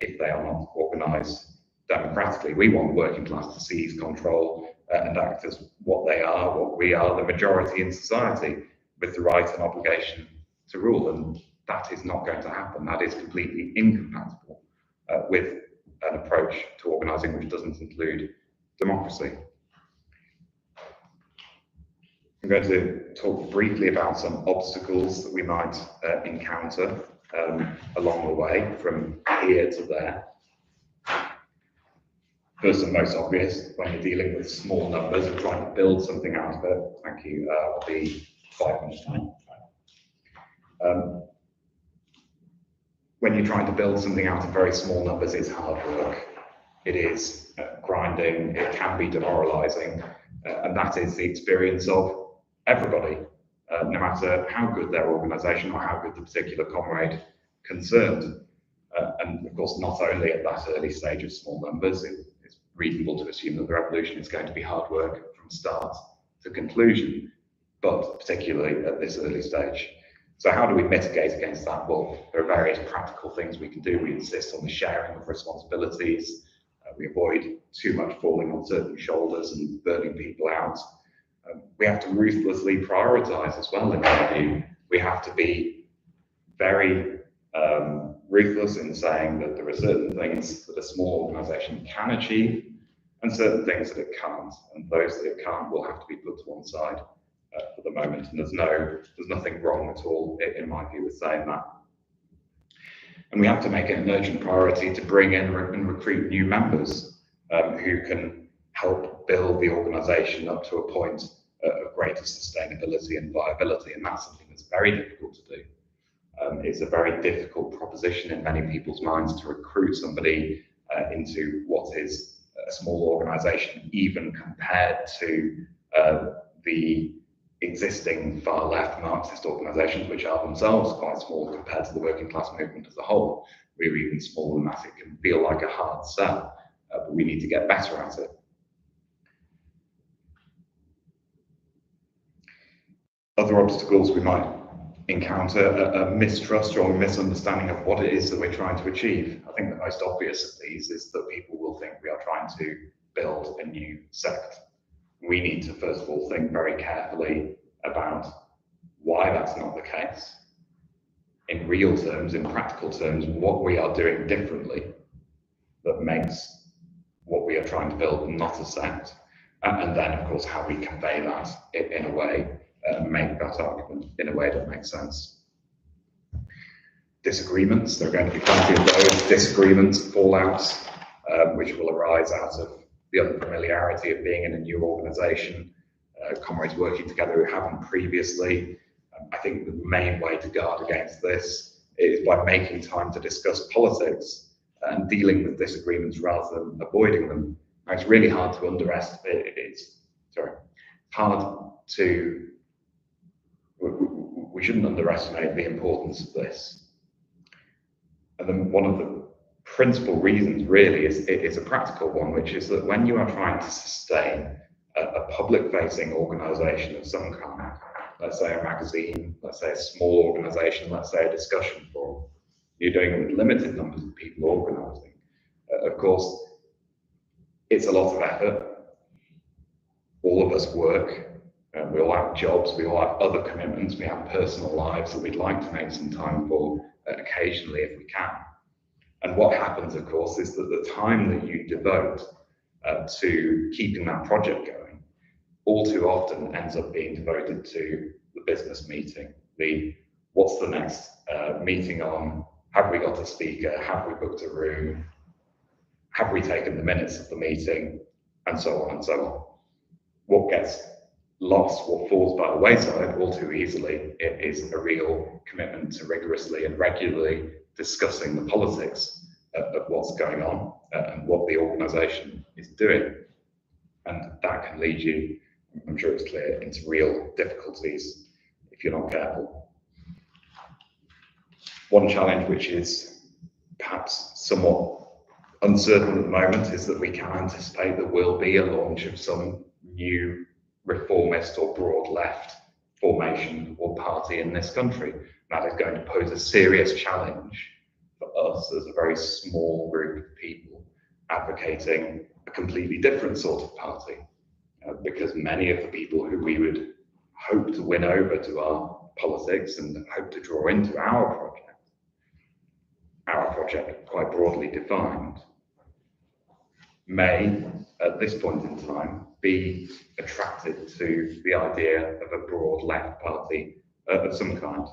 Speaker 4: if they are not organised democratically. We want the working class to seize control and act as what they are, what we are, the majority in society, with the right and obligation to rule, and that is not going to happen. That is completely incompatible with an approach to organising which doesn't include democracy. I'm going to talk briefly about some obstacles that we might encounter along the way from here to there. First and most obvious, when you're dealing with small numbers and trying to build something out of it, thank you, will be 5 minutes time. When you're trying to build something out of very small numbers, it's hard work. It is grinding, it can be demoralising, and that is the experience of everybody, no matter how good their organisation or how good the particular comrade concerned. And of course, not only at that early stage of small numbers, it's reasonable to assume that the revolution is going to be hard work from start to conclusion, but particularly at this early stage. So how do we mitigate against that? Well, there are various practical things we can do. We insist on the sharing of responsibilities. We avoid too much falling on certain shoulders and burning people out. We have to ruthlessly prioritise as well, in my view. We have to be very ruthless in saying that there are certain things that a small organisation can achieve and certain things that it can't. And those that it can't will have to be put to one side for the moment. And there's nothing wrong at all, in my view, with saying that. And we have to make it an urgent priority to bring in and recruit new members who can help build the organisation up to a point of greater sustainability and viability. And that's something that's very difficult to do. It's a very difficult proposition in many people's minds to recruit somebody into what is a small organisation, even compared to the existing far left Marxist organisations, which are themselves quite small compared to the working class movement as a whole. We're even smaller than that. It can feel like a hard sell, but we need to get better at it. Other obstacles we might encounter a mistrust or a misunderstanding of what it is that we're trying to achieve. I think the most obvious of these is that people will think we are trying to build a new sect. We need to first of all think very carefully about why that's not the case. In real terms, in practical terms, what we are doing differently that makes what we are trying to build not a sect. And then, of course, how we convey that in a way, make that argument in a way that makes sense. Disagreements, there are going to be plenty of those disagreements, fallouts, which will arise out of the unfamiliarity of being in a new organisation, comrades working together who haven't previously. I think the main way to guard against this is by making time to discuss politics and dealing with disagreements rather than avoiding them. Now, it's really hard to underestimate. It's hard to we shouldn't underestimate the importance of this. And then one of the principal reasons really is a practical one, which is that when you are trying to sustain a public-facing organisation of some kind, let's say a magazine, let's say a small organisation, let's say a discussion forum, you're doing it with limited numbers of people organising. Of course, it's a lot of effort. All of us work. We all have jobs, we all have other commitments, we have personal lives that we'd like to make some time for occasionally if we can. And what happens, of course, is that the time that you devote to keeping that project going all too often ends up being devoted to the business meeting, what's the next meeting on, have we got a speaker, have we booked a room, have we taken the minutes of the meeting, and so on and so on. What gets lost, what falls by the wayside all too easily, it is a real commitment to rigorously and regularly discussing the politics of what's going on and what the organisation is doing. And that can lead you, I'm sure it's clear, into real difficulties if you're not careful. One challenge which is perhaps somewhat uncertain at the moment is that we can anticipate there will be a launch of some new reformist or broad left formation or party in this country. That is going to pose a serious challenge for us as a very small group of people advocating a completely different sort of party, because many of the people who we would hope to win over to our politics and hope to draw into our project quite broadly defined, may, at this point in time, be attracted to the idea of a broad left party of some kind.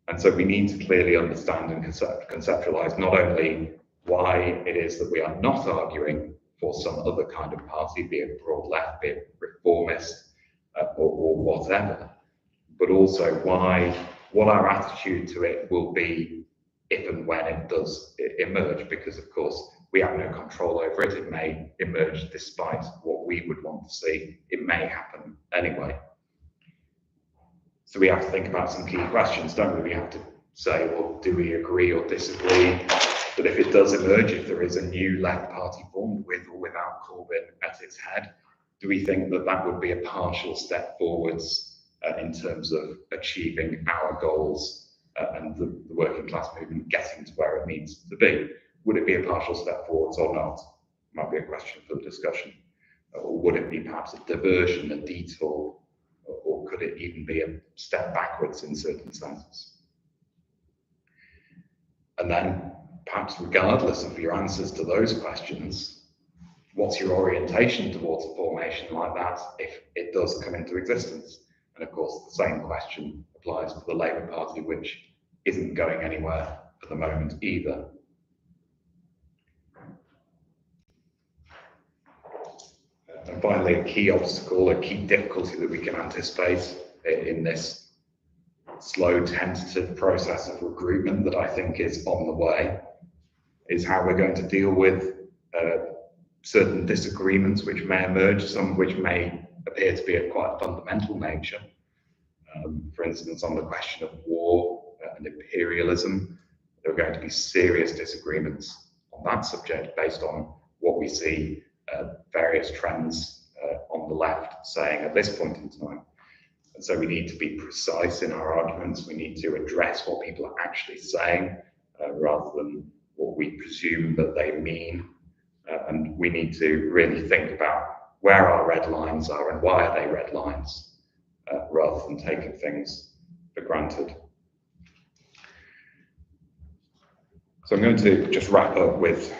Speaker 4: And so we need to clearly understand and conceptualize not only why it is that we are not arguing for some other kind of party, be it broad left, be it reformist, or whatever, but also what our attitude to it will be if and when it does emerge, because of course we have no control over it. It may emerge despite what we would want to see. It may happen anyway. So we have to think about some key questions, don't we? We have to say, well, do we agree or disagree that if it does emerge, if there is a new left party formed with or without Corbyn at its head, do we think that that would be a partial step forwards in terms of achieving our goals and the working class movement getting to where it needs to be? Would it be a partial step forwards or not? Might be a question for the discussion. Or would it be perhaps a diversion, a detour, or could it even be a step backwards in certain senses? And then, perhaps regardless of your answers to those questions, what's your orientation towards a formation like that if it does come into existence? And of course, the same question applies to the Labour Party, which isn't going anywhere at the moment either. And finally, a key obstacle, a key difficulty that we can anticipate in this slow, tentative process of recruitment that I think is on the way is how we're going to deal with certain disagreements which may emerge, some which may appear to be of quite a fundamental nature. For instance, on the question of war and imperialism, there are going to be serious disagreements on that subject based on what we see various trends on the left saying at this point in time. And so we need to be precise in our arguments. We need to address what people are actually saying rather than what we presume that they mean. And we need to really think about where our red lines are and why are they red lines, rather than taking things for granted. So I'm going to just wrap up with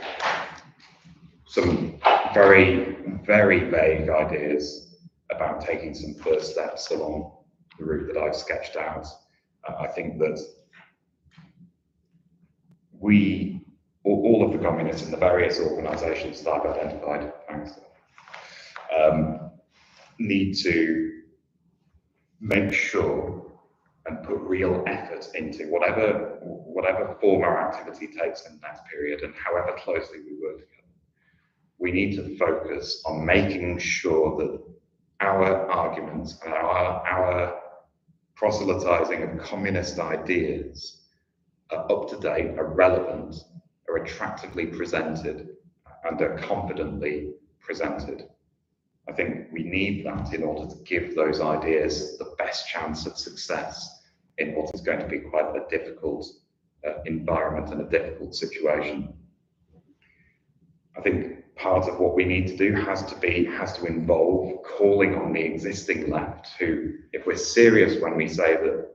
Speaker 4: some very, very vague ideas about taking some first steps along the route that I've sketched out. I think that all of the communists in the various organisations that I've identified, need to make sure and put real effort into whatever form our activity takes in the next period and however closely we work together. We need to focus on making sure that our arguments and our proselytizing of communist ideas are up to date, are relevant, are attractively presented, and are confidently presented. I think we need that in order to give those ideas the best chance of success in what is going to be quite a difficult environment and a difficult situation. I think part of what we need to do has to involve calling on the existing left who, if we're serious when we say that,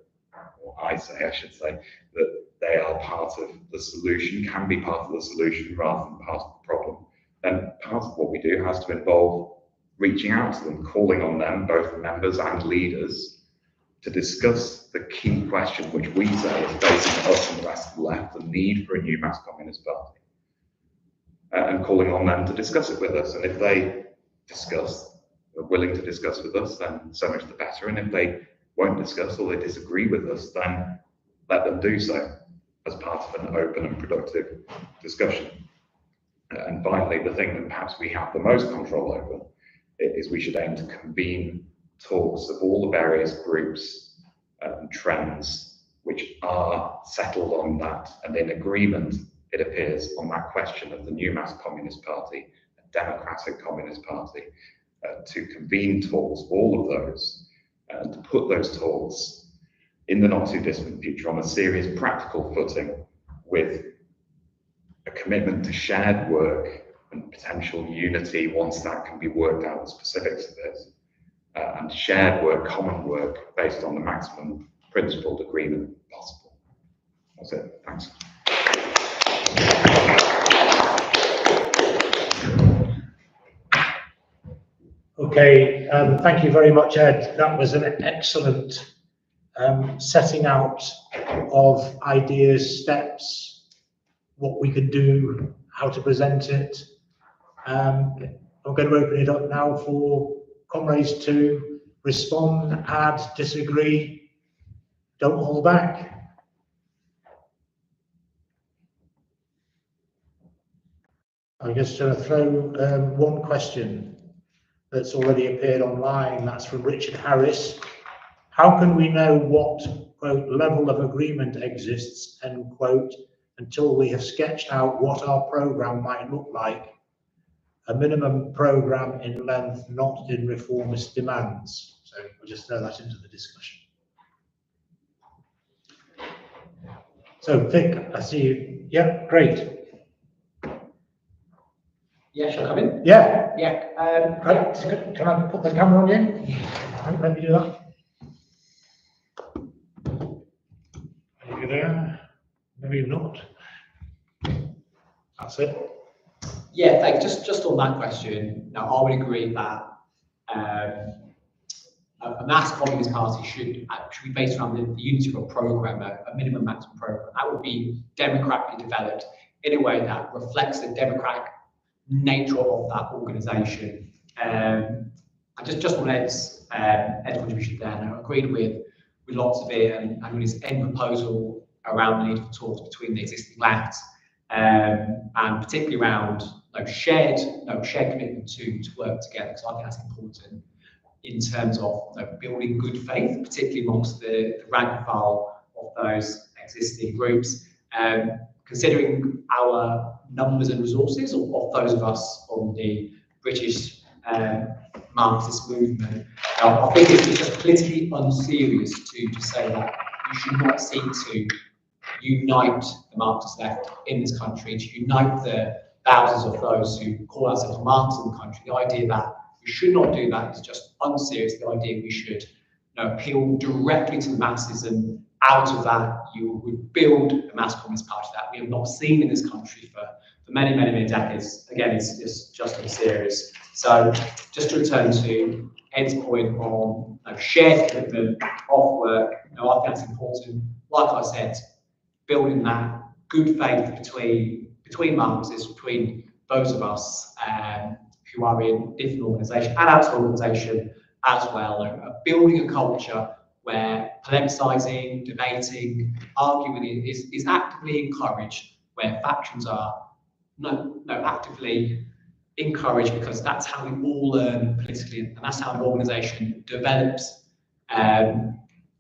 Speaker 4: or I should say, that they are part of the solution, can be part of the solution rather than part of the problem, then part of what we do has to involve reaching out to them, calling on them, both members and leaders, to discuss the key question which we say is facing us and the rest of the left, the need for a new mass communist party. And calling on them to discuss it with us. And if they are willing to discuss with us, then so much the better. And if they won't discuss or they disagree with us, then let them do so as part of an open and productive discussion. And finally, the thing that perhaps we have the most control over is we should aim to convene talks of all the various groups and trends which are settled on that and in agreement, it appears, on that question of the new mass communist party, a democratic communist party, to convene talks, all of those, and to put those talks in the not too distant future on a serious practical footing with a commitment to shared work and potential unity once that can be worked out, the specifics of this, and shared work, common work, based on the maximum principled agreement possible. That's it. Thanks.
Speaker 1: Okay, thank you very much, Ed. That was an excellent setting out of ideas, steps, what we can do, how to present it. I'm going to open it up now for comrades to respond, add, disagree. Don't hold back. I'm just going to throw one question that's already appeared online. That's from Richard Harris. How can we know what, quote, level of agreement exists, end quote, until we have sketched out what our programme might look like? A minimum programme in length, not in reformist demands. So we'll just throw that into the discussion. So Vic, I see you. Yeah, great.
Speaker 2: Yeah, shall I come in?
Speaker 1: Yeah.
Speaker 2: Yeah.
Speaker 1: Great. Can I put the camera on you? Let me do that. Are you there? Maybe not. That's it.
Speaker 2: Yeah, thanks. Just on that question, now I would agree that a mass communist party should be based around the unity of a programme, a minimum maximum programme. That would be democratically developed in a way that reflects the democratic nature of that organisation. And just on Ed's contribution there, and I agreed with lots of it, and with his end proposal around the need for talks between the existing left, and particularly around shared commitment to work together, because I think that's important in terms of building good faith, particularly amongst the rank and file of those existing groups. Considering our numbers and resources of those of us on the British Marxist movement, I think it's just politically unserious to say that you should not seek to unite the Marxist left in this country, to unite the thousands of those who call ourselves Marxists in the country. The idea that we should not do that is just unserious. The idea we should appeal directly to the masses, and out of that you would build a mass communist party that we have not seen in this country for many decades. Again, it's just unserious. So just to return to Ed's point on shared commitment, off work, I think that's important. Like I said, building that good faith between Marxists, between those of us who are in different organisations and outside organisation as well, building a culture where polemicising, debating, arguing is actively encouraged, where factions are actively encouraged, because that's how we all learn politically, and that's how an organisation develops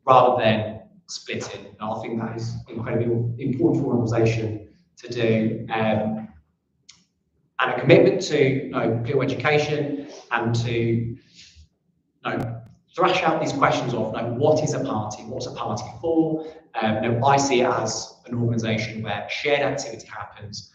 Speaker 2: rather than splitting. And I think that is incredibly important for an organisation to do. And a commitment to political education and to thrash out these questions of what is a party, what's a party for. I see it as an organisation where shared activity happens,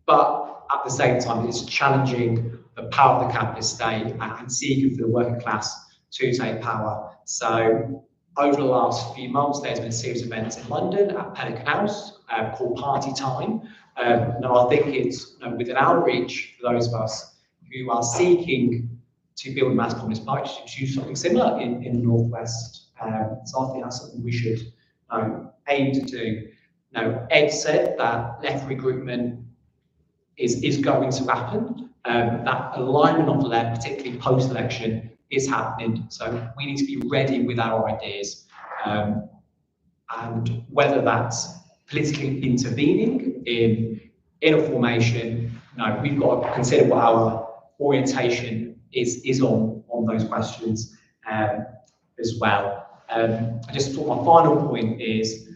Speaker 2: but at the same time it's challenging the power of the capitalist state and seeking for the working class to take power. So over the last few months, there's been a series of events in London at Pelican House called Party Time. Now I think it's with an outreach for those of us who are seeking to build a mass communist party to do something similar in the Northwest. So I think that's something we should aim to do. Now, Ed said that left regroupment is going to happen. That alignment of the left, particularly post-election, is happening. So we need to be ready with our ideas. And whether that's politically intervening in a formation, we've got to consider what our orientation is on those questions as well. I just thought my final point is,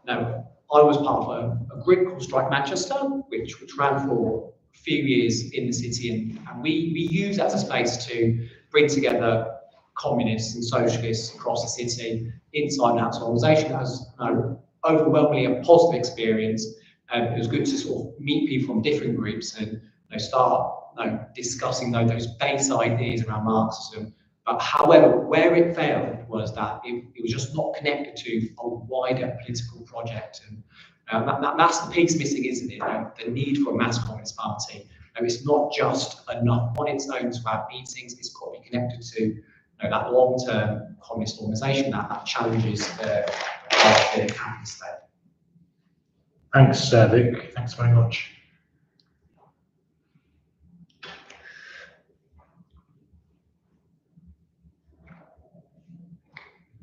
Speaker 2: I was part of a group called Strike Manchester, which ran for a few years in the city, and we use that as a space to bring together communists and socialists across the city, inside and outside organisation. That was overwhelmingly a positive experience. It was good to sort of meet people from different groups and start discussing those base ideas around Marxism. But however, where it failed was that it was just not connected to a wider political project. And that's the piece missing, isn't it? The need for a mass communist party. It's not just enough on its own to have meetings, it's got to be connected to that long-term communist organisation that challenges the capitalist state.
Speaker 1: Thanks, Vic. Thanks very much.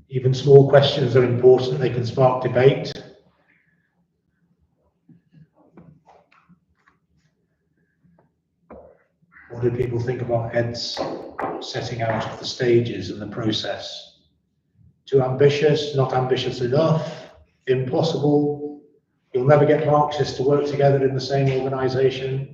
Speaker 1: Even small questions are important. They can spark debate. What do people think about Ed's setting out the stages and the process? Too ambitious, not ambitious enough, impossible, you'll never get Marxists to work together in the same organisation.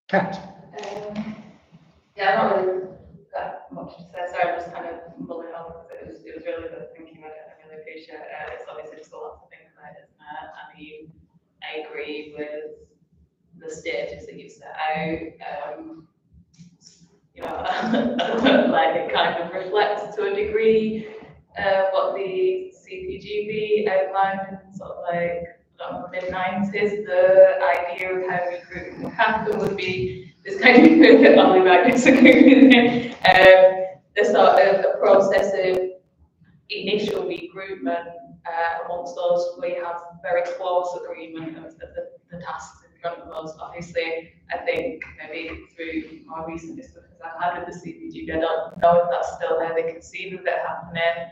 Speaker 1: Kat?
Speaker 5: Yeah, I'm not really got much to say. Sorry, I'm just kind of mulling on because it was really good thinking. I really appreciate it. It's obviously just a lot to think about, isn't it? I mean, I agree with the stages that you set out. Like it kind of reflects to a degree what the CPGB outlined in sort of like mid-90s. The idea of how regrouping would happen would be this kind of Ollie might disagree with him. The sort of a process of initial regroupment amongst those we have very close agreement of the tasks in front of us. Obviously, I think maybe through more recent discussions I've had with the CPGB, I don't know if that's still how they conceive of it happening,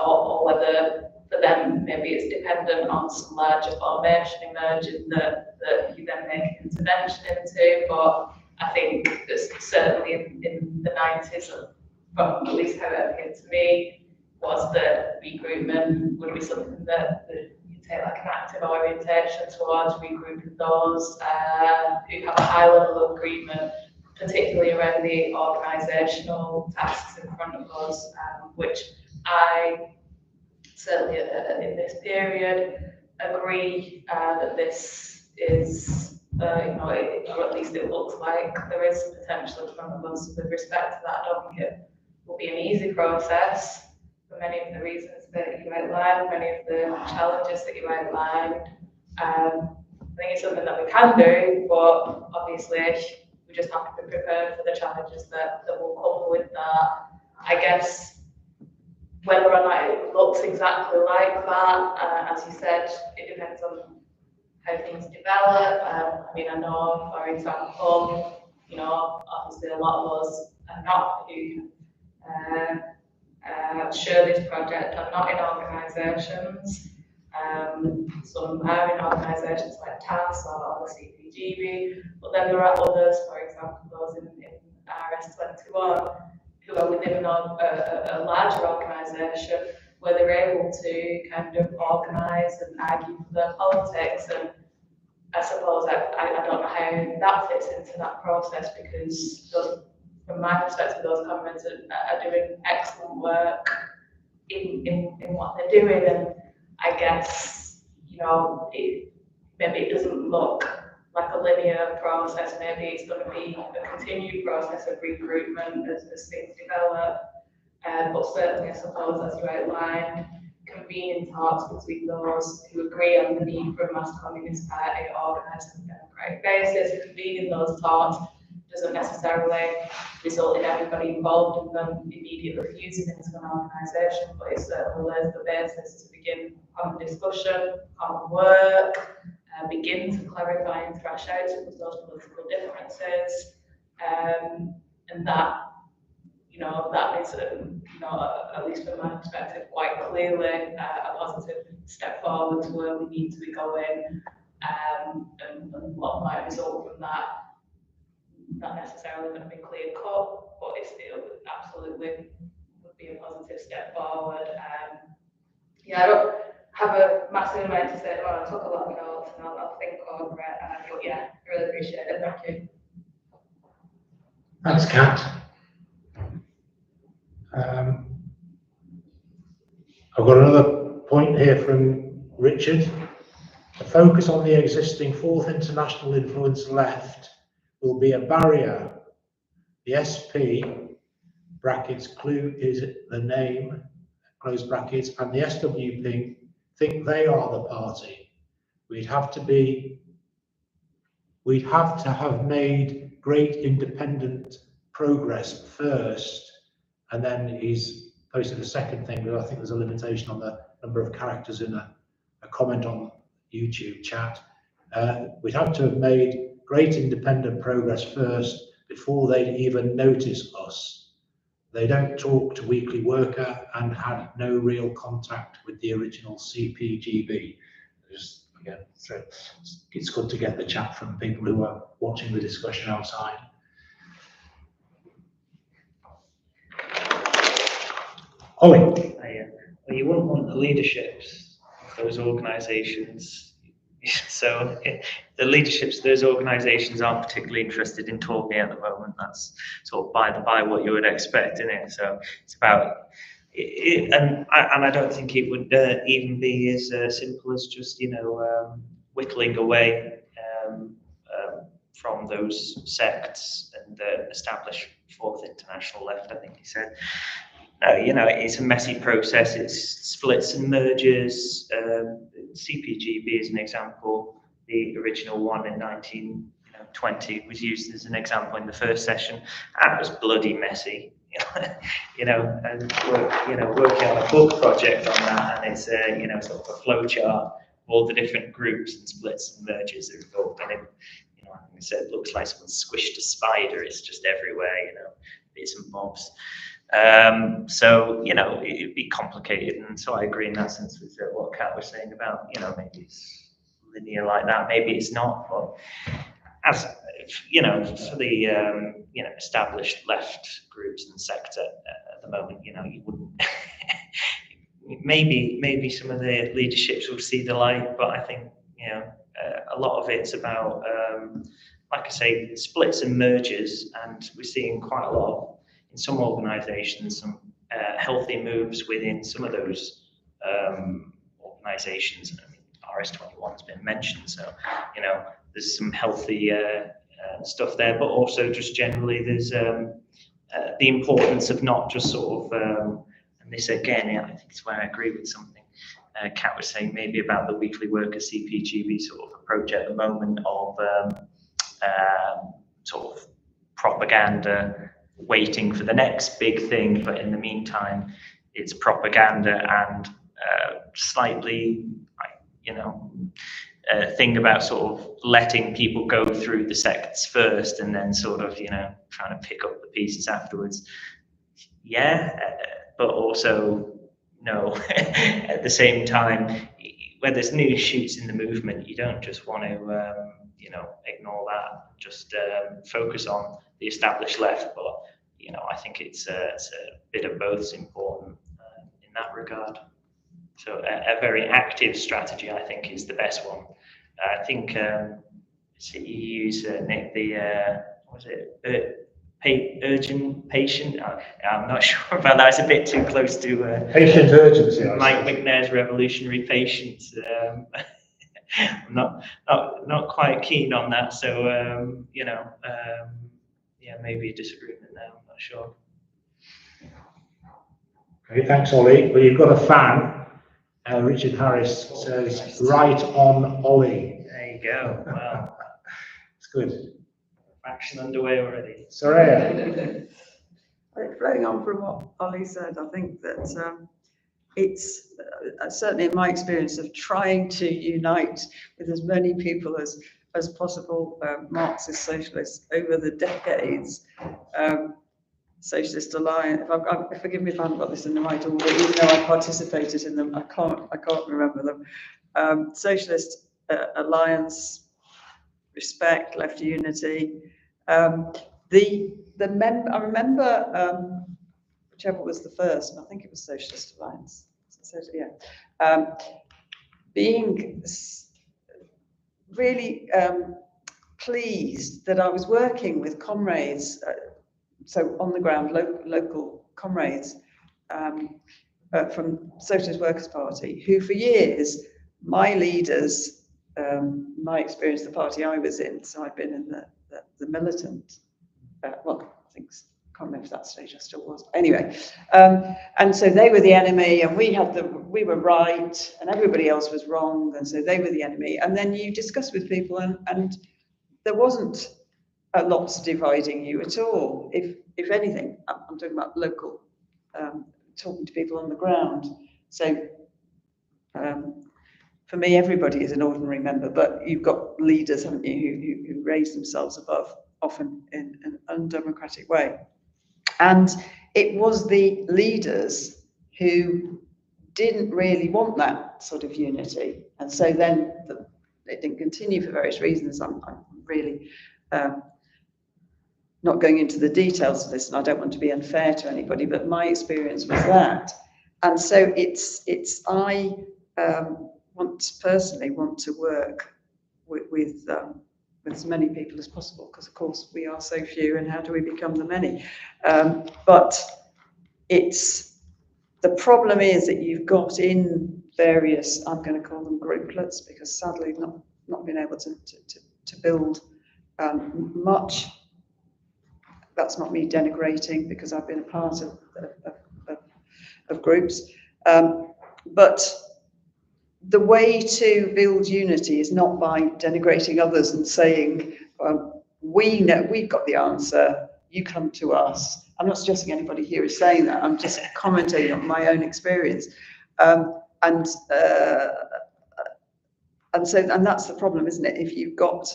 Speaker 5: or whether for them maybe it's dependent on some larger formation emerging that you then make an intervention into. But I think that's certainly in the 90s, from at least how it appeared to me, was that regroupment would be something that you take like an active orientation towards regrouping those who have a high level of agreement, particularly around the organisational tasks in front of us, which I certainly in this period agree that this is, or at least it looks like there is potential in front of us with respect to that. I don't think it will be an easy process for many of the reasons that you outlined, many of the challenges that you outlined. I think it's something that we can do, but obviously we just have to be prepared for the challenges that will come with that. I guess whether or not it looks exactly like that, as you said, it depends on how things develop. I mean, I know, for example, you know, obviously a lot of us are not, who share this project, are not in organisations. Some are in organisations like TAS or the CPGB, but then there are others, for example, those in RS21, who are within a larger organisation where they're able to kind of organise and argue for their politics. And I suppose I don't know how that fits into that process, because those, from my perspective, those comrades are doing excellent work in what they're doing. And I guess, you know, maybe it doesn't look like a linear process. Maybe it's going to be a continued process of recruitment as things develop. But certainly, I suppose, as you outlined, convening talks between those who agree on the need for a mass communist party organised on a democratic basis. Convening those talks doesn't necessarily result in everybody involved in them immediately fusing into an organisation, but it certainly lays the basis to begin common discussion, common work, begin to clarify and thrash out some of those political differences, and that, you know, that is, you know, at least from my perspective, quite clearly a positive step forward to where we need to be going, and what might result from that, not necessarily going to be clear cut, but it still absolutely would be a positive step forward. Yeah, I don't have a massive amount to say about it. I took a lot of notes and I'll think over it, but yeah, I really appreciate it. Thank you.
Speaker 1: Thanks, Kat. I've got another point here from Richard. The focus on the existing fourth international influence left will be a barrier. The SP, brackets, clue is the name, close brackets, and the SWP think they are the party. We'd have to have made great independent progress first, and then he's posted a second thing, but I think there's a limitation on the number of characters in a comment on YouTube chat. We'd have to have made great independent progress first before they'd even notice us. They don't talk to Weekly Worker and had no real contact with the original CPGB. Just, again, so it's good to get the chat from people who are watching the discussion outside. Ollie.
Speaker 6: Well, you wouldn't want the leaderships of those organisations. So the leaderships of those organisations aren't particularly interested in talking at the moment. That's sort of by what you would expect, isn't it? So it's about it, and I don't think it would even be as simple as just, you know, whittling away from those sects and establish fourth international left, I think he said. You know, it's a messy process. It's splits and mergers. CPGB is an example. The original one in 1920 was used as an example in the first session. That was bloody messy. You know, and working on a book project on that, and it's you know, sort of a flow chart of all the different groups and splits and mergers that are involved. And it, you know, like I said, it looks like someone squished a spider. It's just everywhere. You know, bits and bobs. So, you know, it'd be complicated, and so I agree in that sense with what Kat was saying about, you know, maybe it's linear like that, maybe it's not, but as, you know, for the, you know, established left groups and sector at the moment, you know, you wouldn't, maybe some of the leaderships will see the light, but I think, you know, a lot of it's about, like I say, splits and mergers, and we're seeing quite a lot of, in some organisations, some healthy moves within some of those organisations. I mean, RS21 has been mentioned, so, you know, there's some healthy stuff there, but also just generally there's the importance of not just sort of, and this again, I think it's where I agree with something Kat was saying, maybe about the Weekly Worker CPGB sort of approach at the moment of sort of propaganda, waiting for the next big thing, but in the meantime, it's propaganda and slightly, you know, thing about sort of letting people go through the sects first and then sort of, trying to pick up the pieces afterwards. Yeah, but also no. At the same time, when there's new shoots in the movement, you don't just want to, ignore that. Just focus on the established left. But I think it's a bit of both is important in that regard. So a very active strategy, I think, is the best one. I think so you use Nick, urgent patient. I'm not sure about that. It's a bit too close to
Speaker 1: patient urgency.
Speaker 6: Mike McNair's revolutionary patience. I'm not quite keen on that. So yeah, maybe a disagreement there. I'm not sure.
Speaker 1: Okay, thanks, Ollie. Well, you've got a fan. Richard Harris says, "Right on, Ollie."
Speaker 6: There you go. Wow,
Speaker 1: it's good.
Speaker 6: Action underway already.
Speaker 1: Soraya.
Speaker 3: Flowing on from what Ollie said, I think that it's certainly in my experience of trying to unite with as many people as possible, Marxist socialists over the decades. Socialist Alliance, forgive me if I haven't got this in the right order, even though I participated in them, I can't remember them. Socialist Alliance, Respect, Left Unity. I remember whichever was the first, and I think it was Socialist Alliance. So, yeah, being really pleased that I was working with comrades. So on the ground, local comrades from Socialist Workers' Party, who for years, my leaders, my experience, the party I was in, so I'd been in the militant, well, I think, can't remember if that stage I still was. Anyway, and so they were the enemy, and we were right, and everybody else was wrong, and so they were the enemy. And then you discuss with people, and there wasn't a lot dividing you at all. If anything, I'm talking about local, talking to people on the ground. So for me, everybody is an ordinary member, but you've got leaders, haven't you, who raise themselves above, often in an undemocratic way. And it was the leaders who didn't really want that sort of unity. And so then it didn't continue for various reasons. I'm really not going into the details of this, and I don't want to be unfair to anybody, but my experience was that. And so I personally want to work with as many people as possible, because of course we are so few, and how do we become the many? But the problem is that you've got in various, I'm going to call them grouplets, because sadly not been able to build much. That's not me denigrating, because I've been a part of groups. But the way to build unity is not by denigrating others and saying, we know, we've got the answer, you come to us. I'm not suggesting anybody here is saying that, I'm just commenting on my own experience. And that's the problem, isn't it? If you've got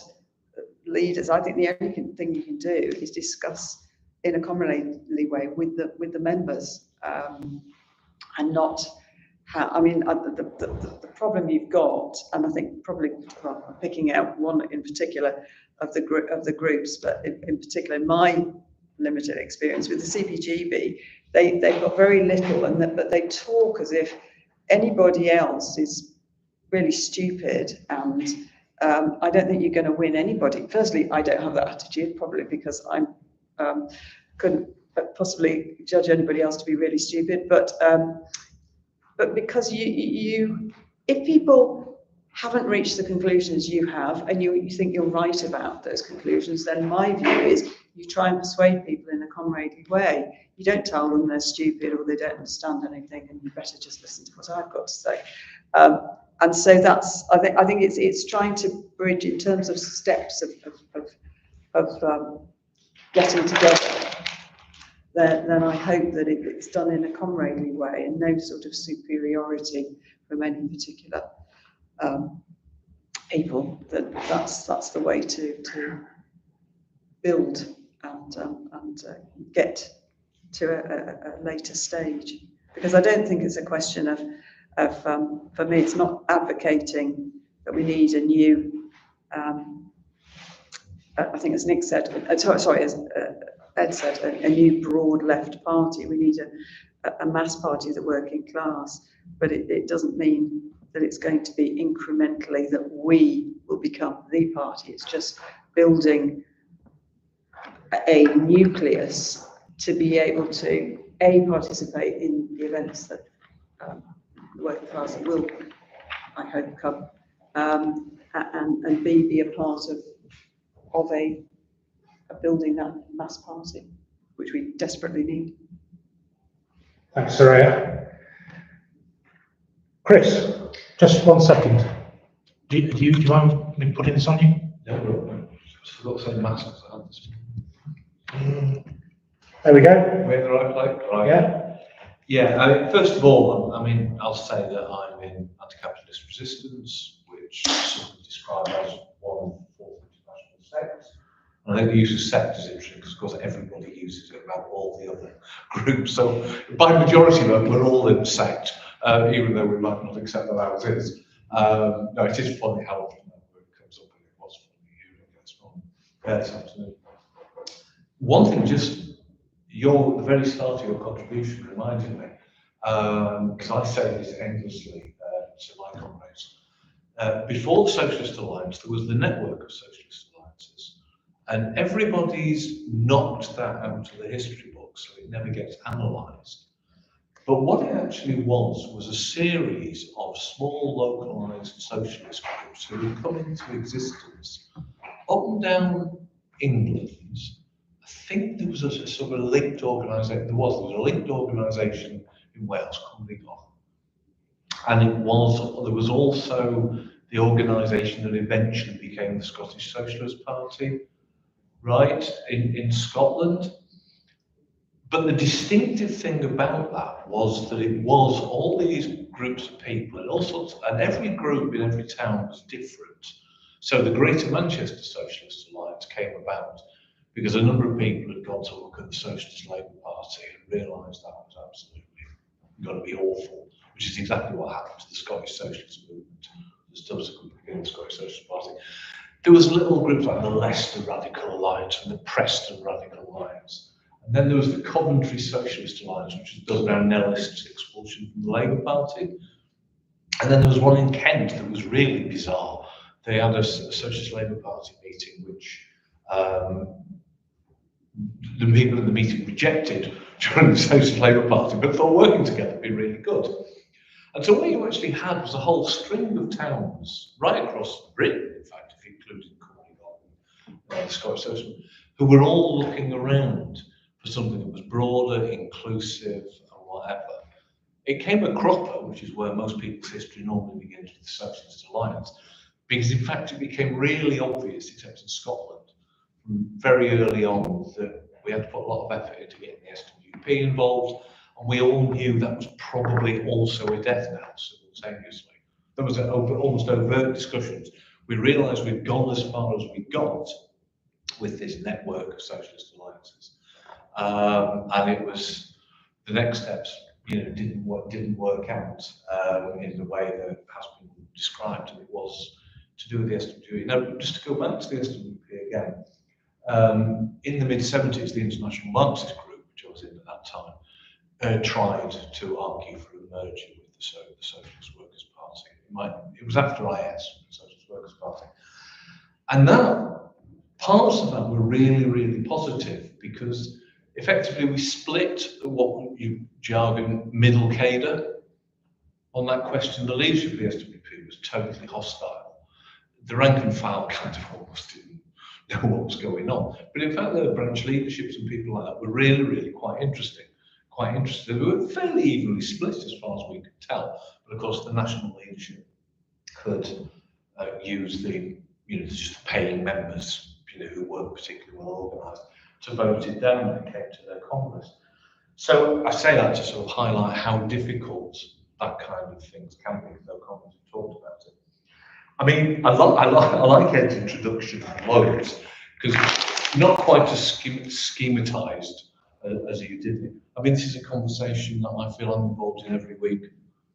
Speaker 3: leaders, I think the only thing you can do is discuss in a comradely way with the members, and not how. I mean, the problem you've got, and I think probably, well, I'm picking out one in particular of the groups, but in particular my limited experience with the CPGB, they've got very little, but they talk as if anybody else is really stupid, and I don't think you're going to win anybody. Firstly, I don't have that attitude, probably because I couldn't possibly judge anybody else to be really stupid. But because if people haven't reached the conclusions you have, and you think you're right about those conclusions, then my view is you try and persuade people in a comradely way. You don't tell them they're stupid or they don't understand anything, and you better just listen to what I've got to say. And so that's, I think it's trying to bridge in terms of steps of getting together. Then I hope that if it's done in a comradely way and no sort of superiority from any particular people, that's the way to build and get to a later stage. Because I don't think it's a question of for me, it's not advocating that we need a new, I think as Nick said, sorry, as Ed said, a new broad left party. We need a mass party of the working class, but it doesn't mean that it's going to be incrementally that we will become the party. It's just building a nucleus to be able to participate in the events that the working class will, I hope, come, and be a part of a building that mass party, which we desperately need.
Speaker 1: Thanks, Soraya. Chris, just 1 second. Do you mind me putting this on you?
Speaker 7: No. I forgot to say masks.
Speaker 1: There we go.
Speaker 7: We're in the right place, right?
Speaker 1: Yeah.
Speaker 7: Yeah. First of all, I'll say that I'm in anti-capitalist resistance, which some describe as one of the 4 international sects. And I think the use of sect is interesting because, of course, everybody uses it about all the other groups. So, by majority of them, we're all in sect, even though we might not accept that ours is. No, it is funny how often that word comes up, and it was funny here, I guess, from this afternoon. One thing, just the very start of your contribution reminded me, because I say this endlessly to my comrades. Before the Socialist Alliance, there was the network of Socialist Alliances. And everybody's knocked that out of the history book, so it never gets analysed. But what it actually was a series of small localised socialist groups who had come into existence up and down England. I think there was a sort of linked organisation. There was a linked organisation in Wales called Ligon. And there was also the organisation that eventually became the Scottish Socialist Party, right, in Scotland. But the distinctive thing about that was that it was all these groups of people and all sorts, and every group in every town was different. So the Greater Manchester Socialist Alliance came about because a number of people had gone to look at the Socialist Labour Party and realised that was absolutely going to be awful, which is exactly what happened to the Scottish Socialist movement, the subsequent beginning of the Scottish Socialist Party. There was little groups like the Leicester Radical Alliance and the Preston Radical Alliance. And then there was the Coventry Socialist Alliance, which was built around Nellist's expulsion from the Labour Party. And then there was one in Kent that was really bizarre. They had a Socialist Labour Party meeting, which the people in the meeting rejected during the Socialist Labour Party, but thought working together would be really good. And so what you actually had was a whole string of towns right across Britain, in fact, if you included Cornwall and the Scottish Socialism, who were all looking around for something that was broader, inclusive, and whatever. It came a cropper, which is where most people's history normally begins with the Socialist Alliance, because in fact it became really obvious, except in Scotland, from very early on, that we had to put a lot of effort into getting the SWP involved, and we all knew that was probably also a death knell simultaneously. There was almost overt discussions. We realised we'd gone as far as we got with this network of socialist alliances, and it was the next steps. Didn't work out in the way that has been described, and it was to do with the SWP. Now, just to go back to the SWP again, in the mid-70s, the International Marxist Group, which I was in at that time, tried to argue for a merger with the Socialist Workers' Party. It was after IS, the Socialist Workers' Party. And parts of that were really, really positive, because effectively we split what you jargon middle cadre on that question. The leadership of the SWP was totally hostile. The rank and file kind of almost didn't know what was going on. But in fact, the branch leaderships and people like that were really, really quite interesting. They were fairly evenly split as far as we could tell. But of course, the national leadership could use just paying members, who weren't particularly well organised, to vote it down when it came to their Congress. So I say that to sort of highlight how difficult that kind of things can be, though Congress have talked about it. I mean, I like Ed's introduction loads, because not quite as schematized as you did it. I mean, this is a conversation that I feel I'm involved in every week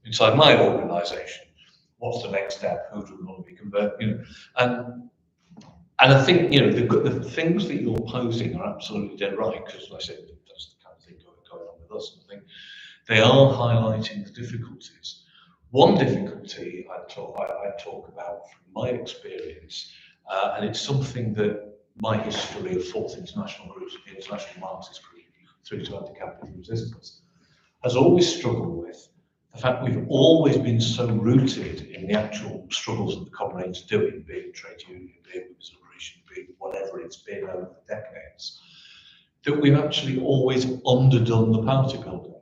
Speaker 7: inside my organisation. What's the next step? Who do we want to be converted? You know, and I think, you know, the things that you're posing are absolutely dead right, because like I said, that's the kind of thing going on with us. I think they are highlighting the difficulties. One difficulty I talk about from my experience, and it's something that my history of Fourth International groups, the International Marxist group, through to anti-capitalist resistance, has always struggled with the fact we've always been so rooted in the actual struggles that the comrades are doing, be it trade union, be it women's liberation, be it whatever it's been over the decades, that we've actually always underdone the party building.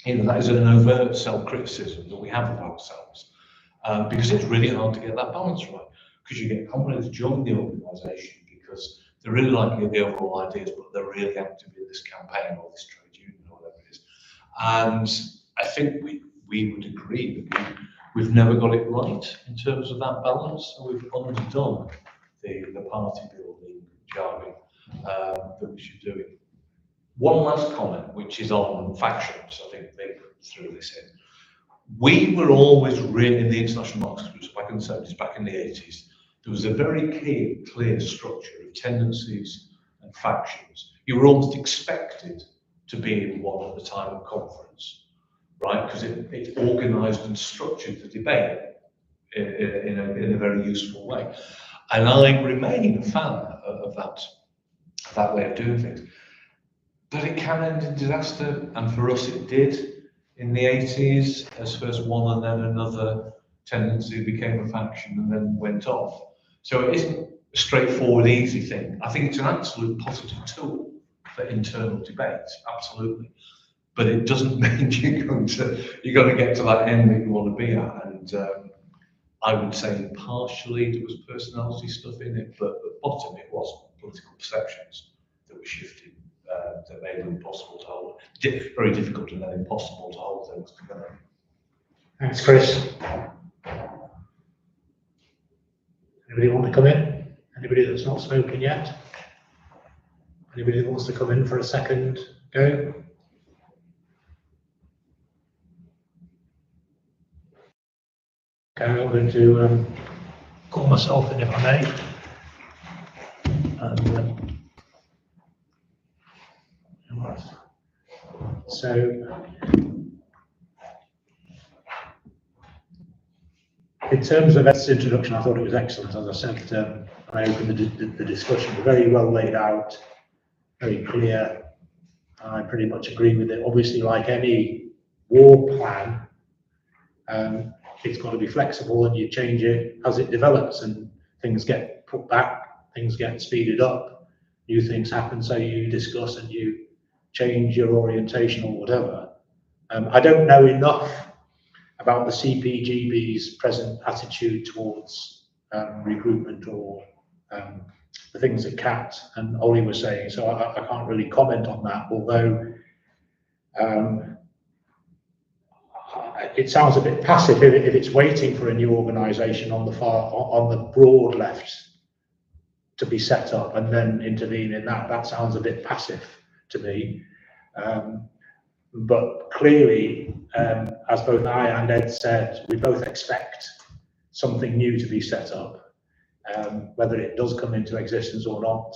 Speaker 7: You know, that is an overt self-criticism that we have of ourselves, because it's really hard to get that balance right, because you get comrades join the organisation because they really like the overall ideas, but they're really active in this campaign or this trade union or whatever it is. And I think we would agree that we've never got it right in terms of that balance, and we've underdone the party building jargon that we should do it. One last comment, which is on factions. I think they threw this in. We were always really, in the international Marxist groups back in the 70s, back in the 80s, there was a very clear structure of tendencies and factions. You were almost expected to be in one at the time of conference, right? Because it organised and structured the debate in a very useful way. And I remain a fan of that way of doing things. But it can end in disaster, and for us it did in the 80s, as first one and then another tendency became a faction and then went off. So it isn't a straightforward, easy thing. I think it's an absolute positive tool for internal debate, absolutely. But it doesn't mean you're going to get to that end that you want to be at. And I would say partially there was personality stuff in it, but at the bottom it was political perceptions that were shifted. That made it impossible to hold, very difficult and then impossible to hold things together.
Speaker 1: Thanks, Chris. Anybody want to come in? Anybody that's not spoken yet? Anybody that wants to come in for a second go? Okay, I'm going to call myself in if I may. So, in terms of Ed's introduction, I thought it was excellent. As I said, when I opened the discussion, very well laid out, very clear. I pretty much agree with it. Obviously, like any war plan, it's got to be flexible, and you change it as it develops, and things get put back, things get speeded up, new things happen, so you discuss and you change your orientation or whatever. I don't know enough about the CPGB's present attitude towards recruitment or the things that Kat and Ollie were saying, so I can't really comment on that, although it sounds a bit passive if it's waiting for a new organisation on the broad left to be set up and then intervene in that. That sounds a bit passive to me. But clearly, as both I and Ed said, we both expect something new to be set up, whether it does come into existence or not.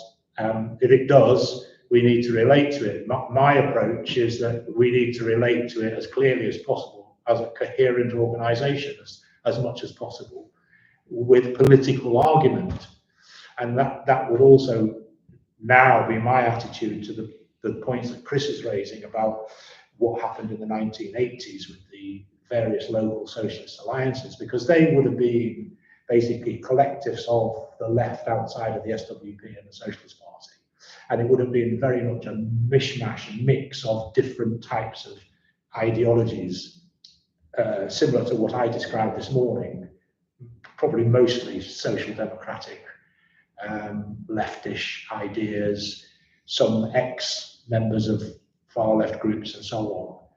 Speaker 1: If it does, we need to relate to it. My approach is that we need to relate to it as clearly as possible, as a coherent organisation, as much as possible, with political argument. And that would also now be my attitude to the points that Chris is raising about what happened in the 1980s with the various local socialist alliances, because they would have been basically collectives of the left outside of the SWP and the Socialist Party. And it would have been very much a mishmash, a mix of different types of ideologies, similar to what I described this morning, probably mostly social democratic, leftish ideas, some ex-members of far left groups and so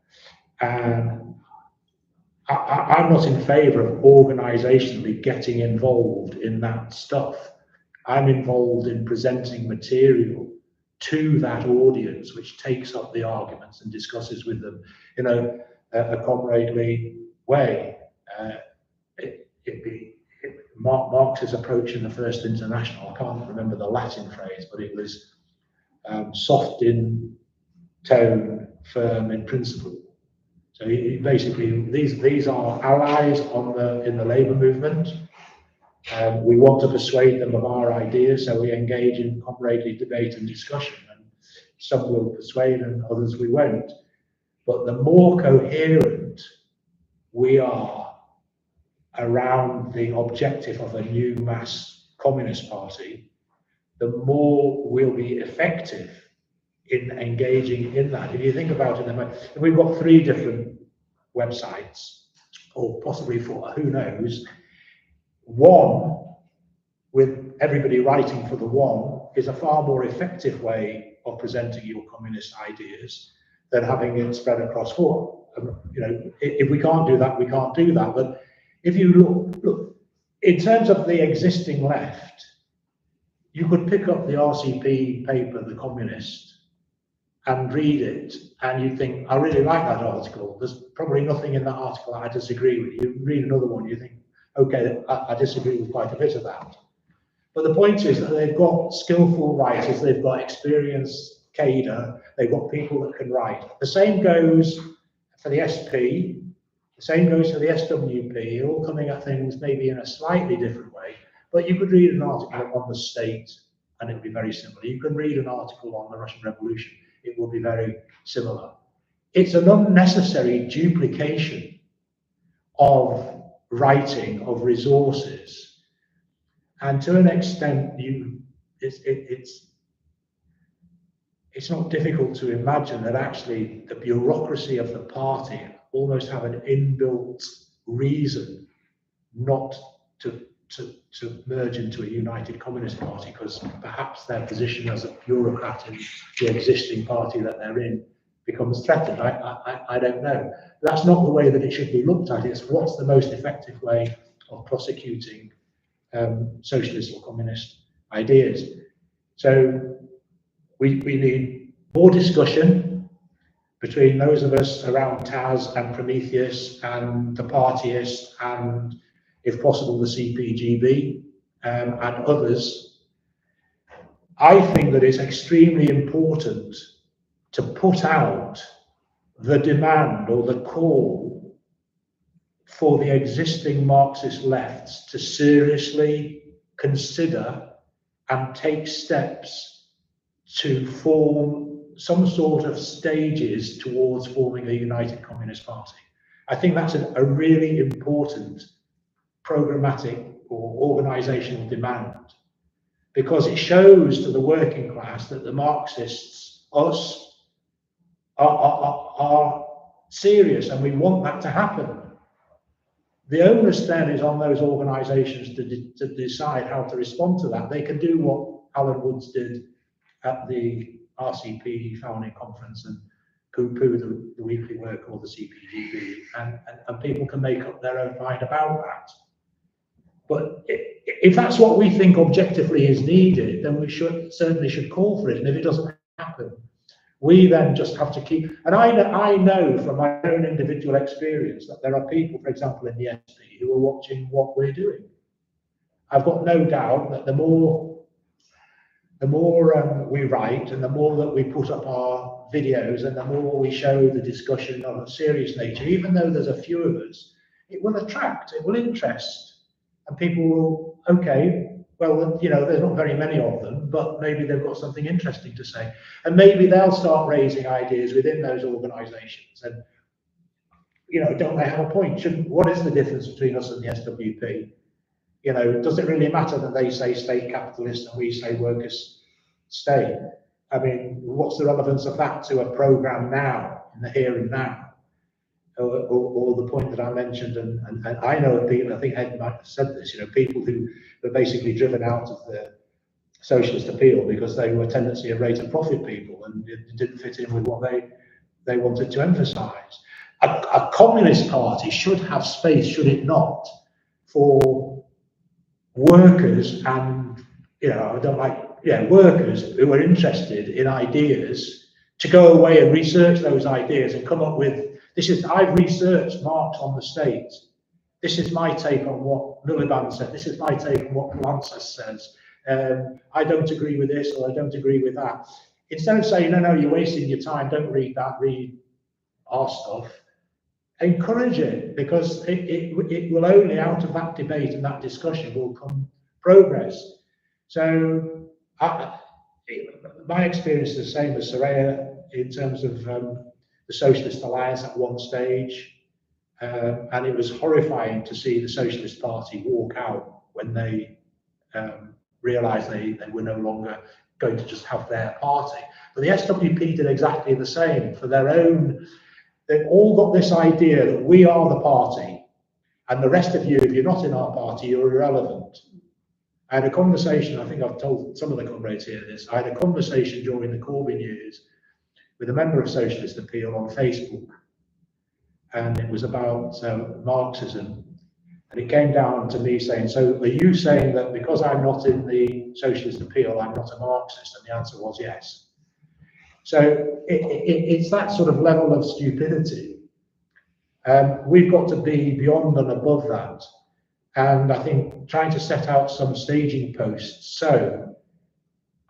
Speaker 1: on. I'm not in favour of organisationally getting involved in that stuff. I'm involved in presenting material to that audience, which takes up the arguments and discusses with them in a comradely way. Marx's approach in the First International, I can't remember the Latin phrase, but it was soft in tone, firm in principle. So basically, these are allies in the labour movement. We want to persuade them of our ideas, so we engage in comradely debate and discussion. And some will persuade and others we won't. But the more coherent we are around the objective of a new mass communist party, the more we'll be effective in engaging in that. If you think about it, we've got 3 different websites, or possibly 4, who knows. One, with everybody writing for the one, is a far more effective way of presenting your communist ideas than having it spread across 4. If we can't do that, we can't do that. But if you look in terms of the existing left, you could pick up the RCP paper, The Communist, and read it, and you think, I really like that article. There's probably nothing in that article I disagree with. You read another one, you think, okay, I disagree with quite a bit of that. But the point is that they've got skillful writers, they've got experienced cadre, they've got people that can write. The same goes for the SP, the same goes for the SWP, all coming at things maybe in a slightly different way. But you could read an article on the state, and it would be very similar. You can read an article on the Russian Revolution, it will be very similar. It's an unnecessary duplication of writing, of resources, and to an extent, it's not difficult to imagine that actually the bureaucracy of the party almost have an inbuilt reason not to merge into a united communist party, because perhaps their position as a bureaucrat in the existing party that they're in becomes threatened. I don't know. That's not the way that it should be looked at. It's what's the most effective way of prosecuting socialist or communist ideas. So we need more discussion between those of us around Taz and Prometheus and the partyists and, if possible, the CPGB and others. I think that it's extremely important to put out the demand or the call for the existing Marxist lefts to seriously consider and take steps to form some sort of stages towards forming a united communist party. I think that's a really important programmatic or organizational demand, because it shows to the working class that the Marxists, us, are serious, and we want that to happen. The onus then is on those organizations to decide how to respond to that. They can do what Alan Woods did at the RCP founding conference and poo-poo the weekly work or the CPGB, and people can make up their own mind about that. But if that's what we think objectively is needed, then we certainly should call for it. And if it doesn't happen, we then just have to keep. And I know from my own individual experience that there are people, for example, in the SP, who are watching what we're doing. I've got no doubt that the more we write and the more that we put up our videos and the more we show the discussion of a serious nature, even though there's a few of us, it will attract, it will interest. And people will, okay, well, there's not very many of them, but maybe they've got something interesting to say. And maybe they'll start raising ideas within those organizations. And, don't they have a point? What is the difference between us and the SWP? Does it really matter that they say state capitalist and we say workers state? I mean, what's the relevance of that to a program now, in the here and now? Or the point that I mentioned, and I know of people, I think Ed might have said this, people who were basically driven out of the socialist appeal because they were tendency of rate of profit people and it didn't fit in with what they wanted to emphasize. A communist party should have space, should it not, for workers and, I don't like, workers who are interested in ideas to go away and research those ideas and come up with, I've researched Marx on the state. This is my take on what Miliband said. This is my take on what Marxist says. I don't agree with this, or I don't agree with that. Instead of saying, no, you're wasting your time, don't read that, read our stuff, encourage it, because it will only, out of that debate and that discussion will come progress. So my experience is the same as Soraya in terms of the Socialist Alliance at one stage. And it was horrifying to see the Socialist Party walk out when they realised they were no longer going to just have their party. But the SWP did exactly the same for their own. They've all got this idea that we are the party, and the rest of you, if you're not in our party, you're irrelevant. I had a conversation, I think I've told some of the comrades here this, I had a conversation during the Corbyn years with a member of Socialist Appeal on Facebook, and it was about Marxism, and it came down to me saying, so are you saying that because I'm not in the Socialist Appeal, I'm not a Marxist? And the answer was yes. So it's that sort of level of stupidity. We've got to be beyond and above that. And I think trying to set out some staging posts. So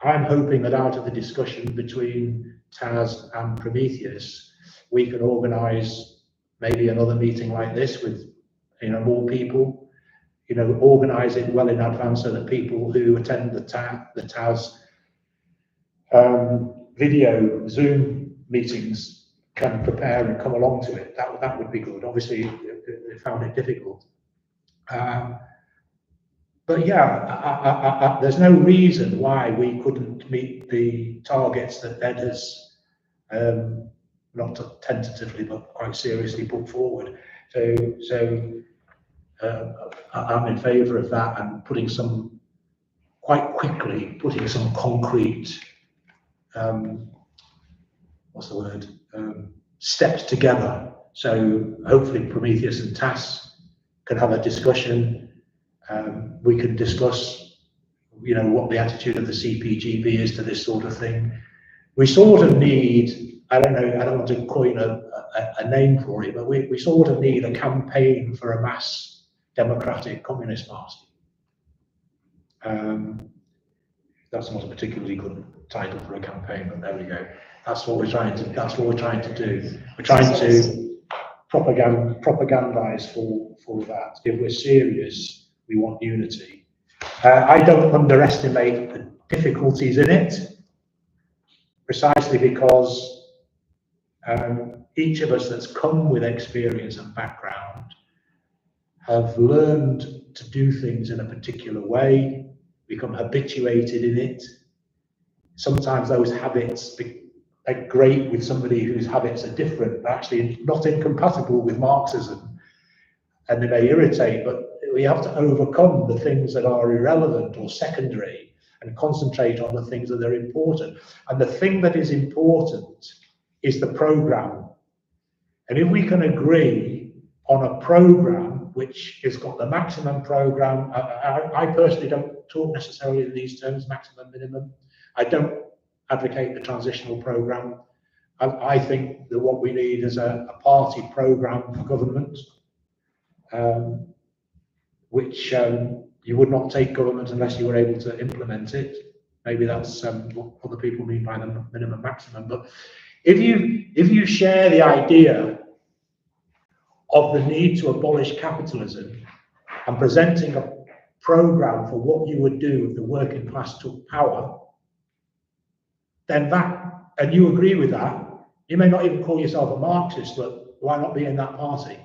Speaker 1: I'm hoping that out of the discussion between Taz and Prometheus, we can organise maybe another meeting like this with more people, organise it well in advance so that people who attend the Taz video Zoom meetings can prepare and come along to it. That would be good. Obviously, they found it difficult. But yeah, there's no reason why we couldn't meet the targets that Ed has not tentatively but quite seriously put forward. So I'm in favour of that, and putting some concrete steps together. So hopefully Prometheus and TAS can have a discussion. We can discuss, what the attitude of the CPGB is to this sort of thing. We sort of need, I don't want to coin a name for it, but we sort of need a campaign for a mass democratic communist party. That's not a particularly good title for a campaign, but there we go. That's what we're trying to do. We're trying to propagandize for that. If we're serious, we want unity. I don't underestimate the difficulties in it, precisely because each of us that's come with experience and background have learned to do things in a particular way, become habituated in it. Sometimes those habits are great with somebody whose habits are different, but actually not incompatible with Marxism, and they may irritate, but we have to overcome the things that are irrelevant or secondary and concentrate on the things that are important. And the thing that is important is the program. And if we can agree on a program which has got the maximum program, I personally don't talk necessarily in these terms, maximum, minimum. I don't advocate the transitional program. I think that what we need is a party program for government, which you would not take government unless you were able to implement it. Maybe that's what other people mean by the minimum maximum. But if you share the idea of the need to abolish capitalism and presenting a program for what you would do if the working class took power, then and you agree with that, you may not even call yourself a Marxist, but why not be in that party?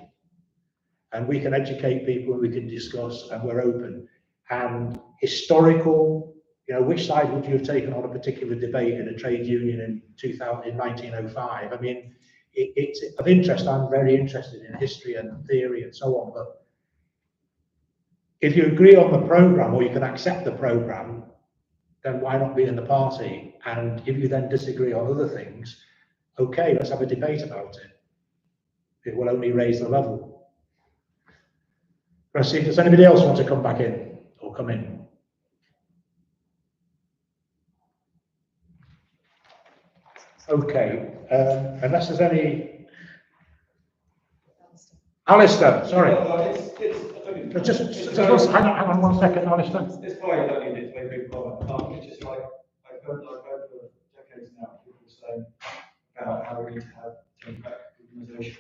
Speaker 1: And we can educate people, and we can discuss, and we're open. And historical, which side would you have taken on a particular debate in a trade union in 1905? I mean, it's of interest. I'm very interested in history and theory and so on. But if you agree on the program, or you can accept the program, then why not be in the party? And if you then disagree on other things, okay, let's have a debate about it. it will only raise the level. Proceed. Does anybody else want to come back in or come in? Okay, unless there's any. Alistair, sorry. Just hang on 1 second, Alistair.
Speaker 8: It's fine, I don't need it to make a big comment. It's just like, I've heard for decades now people saying about how we need to have democratic organisation,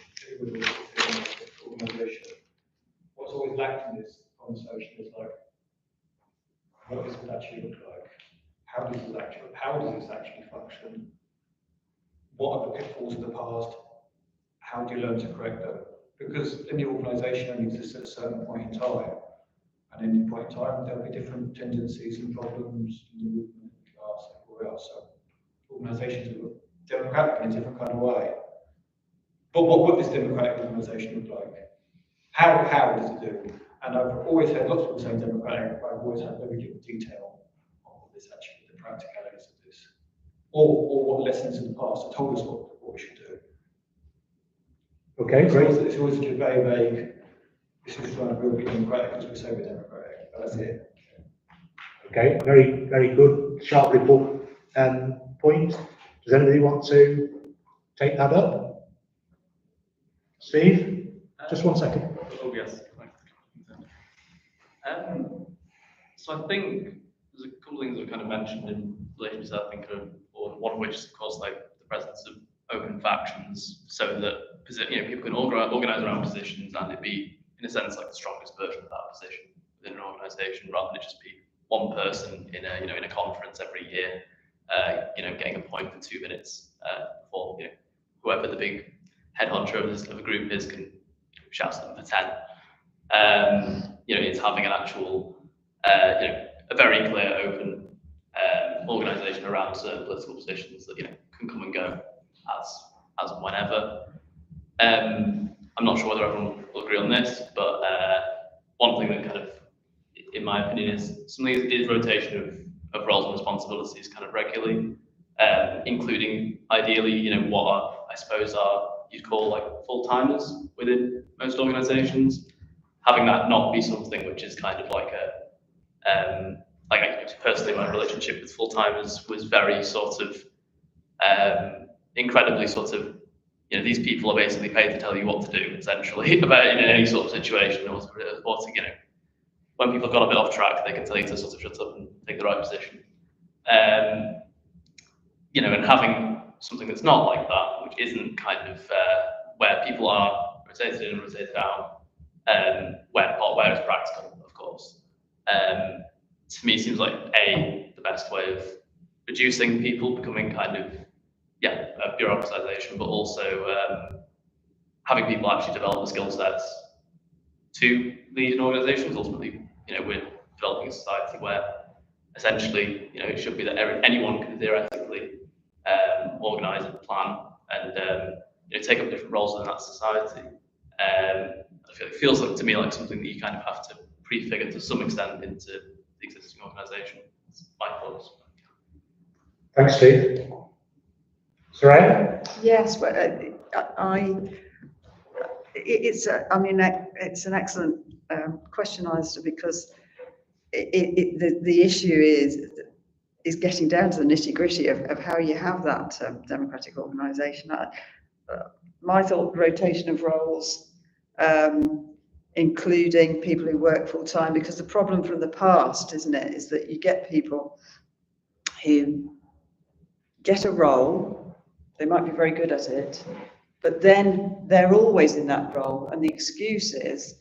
Speaker 8: organisation. What's always lacking in this conversation is like, what does it actually look like? How does this actually function? What are the pitfalls of the past? How do you learn to correct them? Because any organisation only exists at a certain point in time. And at any point in time, there'll be different tendencies and problems in the movement, class, everywhere else. So organisations will democratic in a different kind of way. But what would this democratic organisation look like? How does it do? And I've always had lots of people saying democratic, but I've always had very little detail on what this actually, the practicalities of this. Or what lessons in the past have told us what we should do.
Speaker 1: Okay, great.
Speaker 8: It's always very vague. This is trying to be democratic because we say we're democratic, but that's it.
Speaker 1: Okay, very, very good, sharp report point. Does anybody want to take that up? Steve, just 1 second.
Speaker 9: Oh yes. So I think there's a couple of things that were kind of mentioned in relation to that. I think, or one of which is of course like the presence of open factions, so that people can organize around positions, and it be in a sense like the strongest version of that position within an organization, rather than it just be one person in a conference every year, getting a point for 2 minutes before whoever the big head honcho of a group is can shout at them for 10. It's having an actual a very clear, open organisation around certain political positions that can come and go as and whenever. I'm not sure whether everyone will agree on this, but one thing that kind of, in my opinion, is something is rotation of roles and responsibilities kind of regularly, including ideally, what I suppose you'd call like full-timers within most organisations. Having that not be something which is kind of like personally, my relationship with full-timers was very sort of incredibly sort of, these people are basically paid to tell you what to do, essentially, about in any sort of situation, or to, when people have got a bit off track, they can tell you to sort of shut up and take the right position. And having something that's not like that, which isn't kind of where people are rotated in and rotated out, where it's practical, of course. To me, seems like the best way of reducing people becoming kind of a bureaucratization, but also having people actually develop the skill sets to lead in organizations. Ultimately, we're developing a society where essentially, it should be that anyone can theoretically organize and plan and take up different roles in that society. It feels like, to me, like something that you kind of have to prefigure to some extent into the existing organisation. That's my thoughts.
Speaker 1: Thanks, Steve. Soraya?
Speaker 3: Yes, but it's an excellent question, Alistair, because the issue is getting down to the nitty-gritty of how you have that democratic organisation. My thought, rotation of roles, including people who work full-time, because the problem from the past, isn't it, is that you get people who get a role, they might be very good at it, but then they're always in that role, and the excuse is,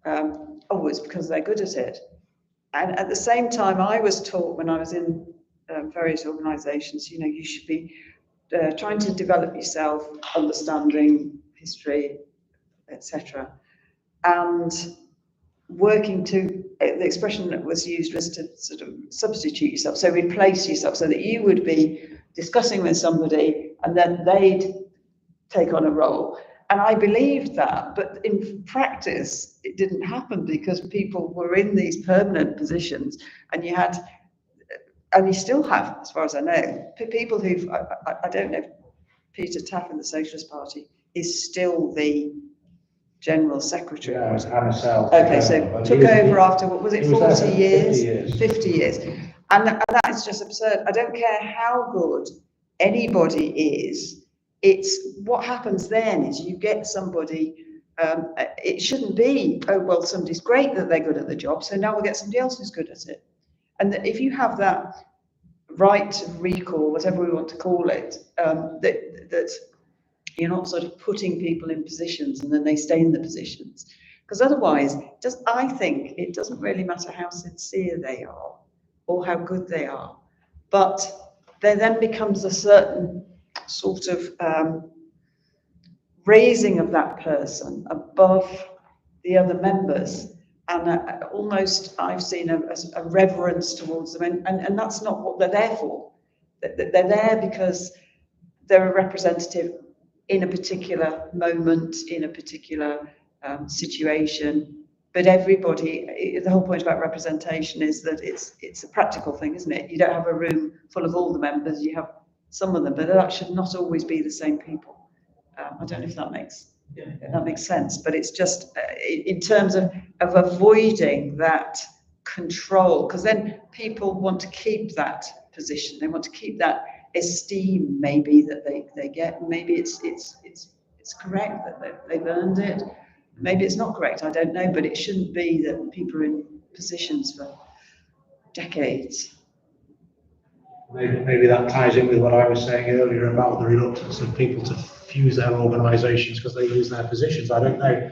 Speaker 3: it's because they're good at it. And at the same time, I was taught when I was in various organisations, you should be trying to develop yourself, understanding history, etc., and working to, the expression that was used was to sort of substitute yourself, so replace yourself, so that you would be discussing with somebody and then they'd take on a role. And I believed that, but in practice, it didn't happen because people were in these permanent positions, and you had, and you still have, as far as I know, people who've, I don't know, Peter Taff in the Socialist Party is still the General Secretary.
Speaker 1: Yeah, Anna Sell.
Speaker 3: Okay, so took over after, what was it, 40 years?
Speaker 1: 50 years.
Speaker 3: 50 years. And that is just absurd. I don't care how good anybody is. It's what happens then is you get somebody, it shouldn't be, oh, well, somebody's great that they're good at the job, so now we'll get somebody else who's good at it. And if you have that right of recall, whatever we want to call it, that you're not sort of putting people in positions and then they stay in the positions. Because otherwise, I think it doesn't really matter how sincere they are or how good they are, but there then becomes a certain sort of raising of that person above the other members. And almost I've seen a reverence towards them, and that's not what they're there for. They're there because they're a representative in a particular moment, in a particular situation. But everybody, the whole point about representation is that it's a practical thing, isn't it? You don't have a room full of all the members, you have some of them, but that should not always be the same people. I don't know if that makes sense, but it's just in terms of avoiding that control, because then people want to keep that position, they want to keep that esteem maybe that they get. Maybe it's correct that they've earned it. Maybe it's not correct, I don't know, but it shouldn't be that people are in positions for decades.
Speaker 1: Maybe that ties in with what I was saying earlier about the reluctance of people to fuse their organisations because they lose their positions. I don't know.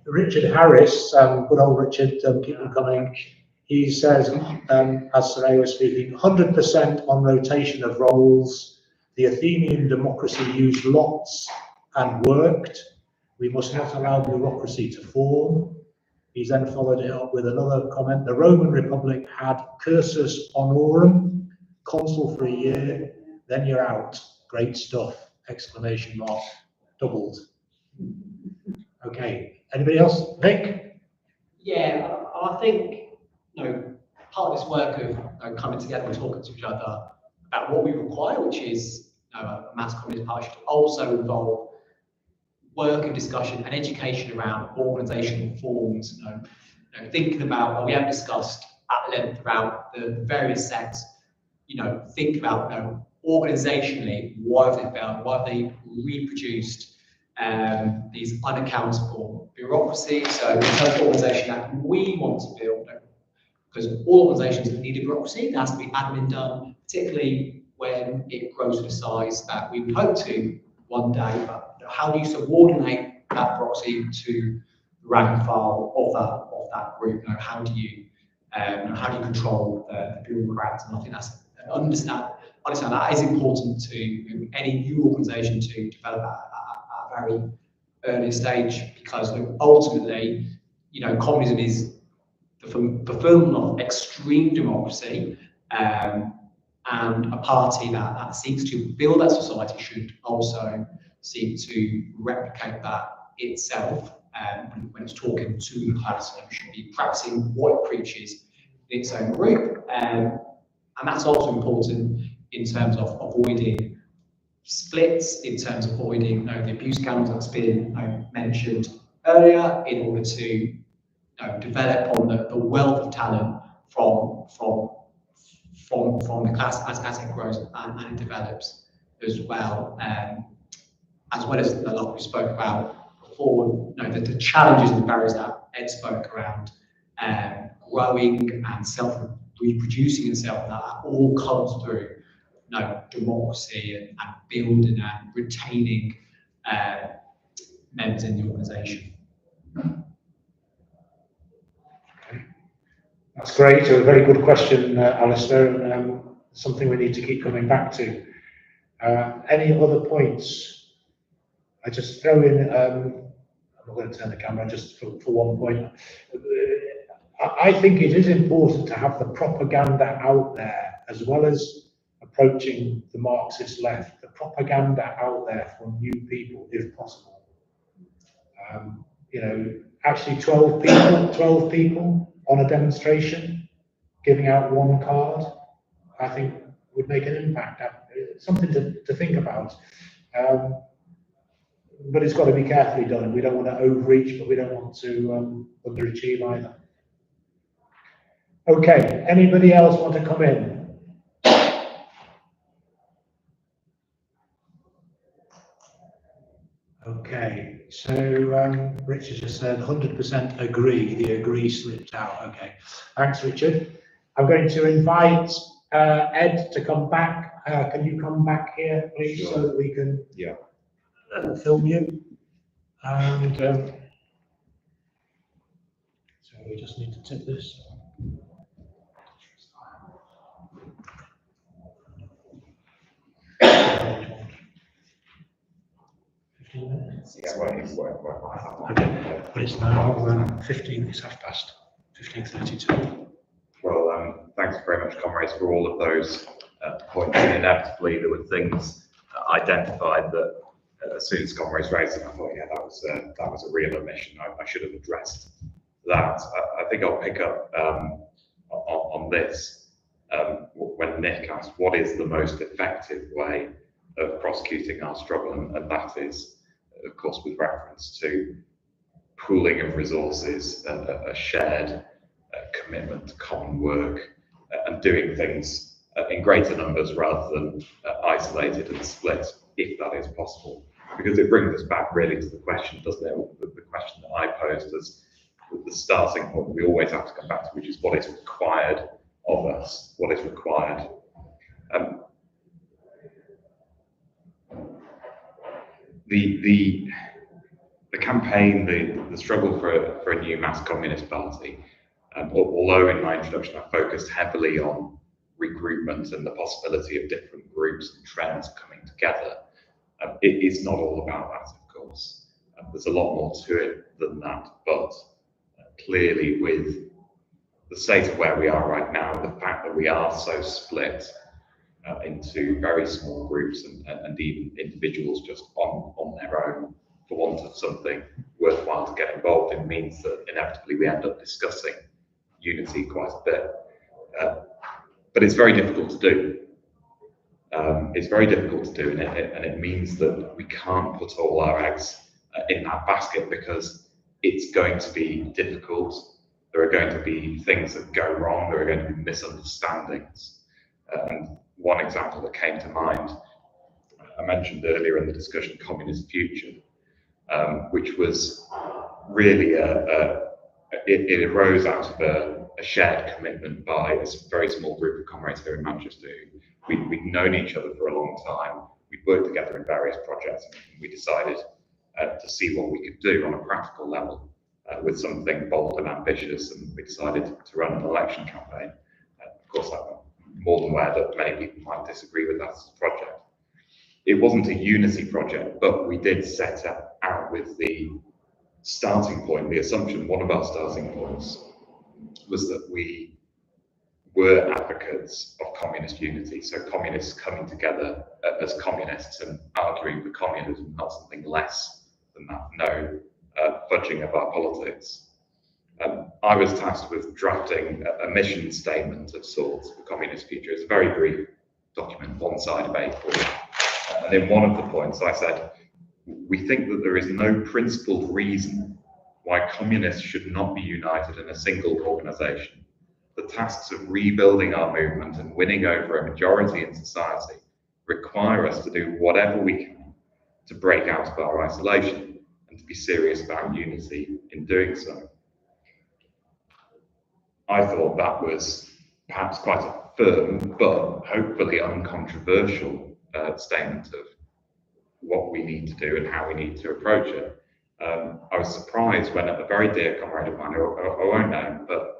Speaker 1: Richard Harris, good old Richard, keep them coming. He says, as Saray was speaking, 100% on rotation of roles. The Athenian democracy used lots and worked. We must not allow bureaucracy to form. He's then followed it up with another comment. The Roman Republic had cursus honorum, consul for a year, then you're out. Great stuff, exclamation mark, doubled. Okay, anybody else? Nick?
Speaker 2: Yeah, I think, part of this work of coming together and talking to each other about what we require, which is a mass communist party, should also involve work and discussion and education around organisational forms, thinking about what we have discussed at length about the various sects, think about organisationally, why have they failed, why have they reproduced these unaccountable bureaucracies. So in terms of organisation that we want to build, because all organisations need a bureaucracy, there has to be admin done, particularly when it grows to the size that we would hope to one day. But how do you subordinate that bureaucracy to the rank and file of that group? How do you control the bureaucrats? And I think that's understand that is important to any new organisation to develop at a very early stage, because ultimately, communism is the fulfillment of extreme democracy, and a party that seeks to build that society should also seek to replicate that itself. When it's talking to the class, it should be practicing what it preaches in its own group. And that's also important in terms of avoiding splits, in terms of avoiding the abuse scandals that's been mentioned earlier, in order to develop on the wealth of talent from the class as it grows and it develops as well. As well as the lot we spoke about before, the challenges and the barriers that Ed spoke around, growing and self-reproducing itself, that all comes through democracy and building and retaining members in the organisation.
Speaker 1: That's great. A very good question, Alistair, and something we need to keep coming back to. Any other points? I just throw in, I'm not going to turn the camera just for one point. I think it is important to have the propaganda out there, as well as approaching the Marxist left, the propaganda out there for new people, if possible. Actually 12 people on a demonstration, giving out one card, I think would make an impact. Something to think about. but it's got to be carefully done. We don't want to overreach, but we don't want to underachieve either. Okay, anybody else want to come in? Okay, so Richard just said 100% agree. The agree slipped out. Okay, thanks, Richard. I'm going to invite Ed to come back. Can you come back here, please,
Speaker 4: Sure.
Speaker 1: so that we can film you? And so we just need to tip this.
Speaker 4: Yeah, well,
Speaker 1: Okay, but it's now 15, it's 15:32.
Speaker 4: Well, thanks very much, comrades, for all of those points. And inevitably, there were things identified that, as soon as comrades raised them, I thought, yeah, that was a real omission. I should have addressed that. I think I'll pick up on this when Nick asked, what is the most effective way of prosecuting our struggle? And that is, of course, with reference to pooling of resources, a shared commitment to common work, and doing things in greater numbers rather than isolated and split, if that is possible. Because it brings us back really to the question, doesn't it? The question that I posed as the starting point we always have to come back to, which is what is required of us, what is required. The campaign, the struggle for a new mass communist party, although in my introduction I focused heavily on regroupment and the possibility of different groups and trends coming together, it is not all about that, of course. There's a lot more to it than that, but clearly with the state of where we are right now, the fact that we are so split into very small groups and even individuals just on their own for want of something worthwhile to get involved in, means that inevitably we end up discussing unity quite a bit. But it's very difficult to do. It's very difficult to do, and it means that we can't put all our eggs in that basket, because it's going to be difficult. There are going to be things that go wrong. There are going to be misunderstandings. And one example that came to mind, I mentioned earlier in the discussion, Communist Future, which was really it arose out of a shared commitment by a very small group of comrades here in Manchester. We'd known each other for a long time. We'd worked together in various projects, and we decided to see what we could do on a practical level with something bold and ambitious, and we decided to run an election campaign. Of course, I'm more than aware that many people might disagree with that as a project. It wasn't a unity project, but we did set out with the starting point, the assumption, one of our starting points was that we were advocates of communist unity, so communists coming together as communists and arguing for communism, not something less than that, no fudging of our politics. I was tasked with drafting a mission statement of sorts for Communist Future. It's a very brief document, one side of A4. And in one of the points I said, we think that there is no principled reason why communists should not be united in a single organisation. The tasks of rebuilding our movement and winning over a majority in society require us to do whatever we can to break out of our isolation and to be serious about unity in doing so. I thought that was perhaps quite a firm, but hopefully uncontroversial statement of what we need to do and how we need to approach it. I was surprised when a very dear comrade of mine, I won't name, but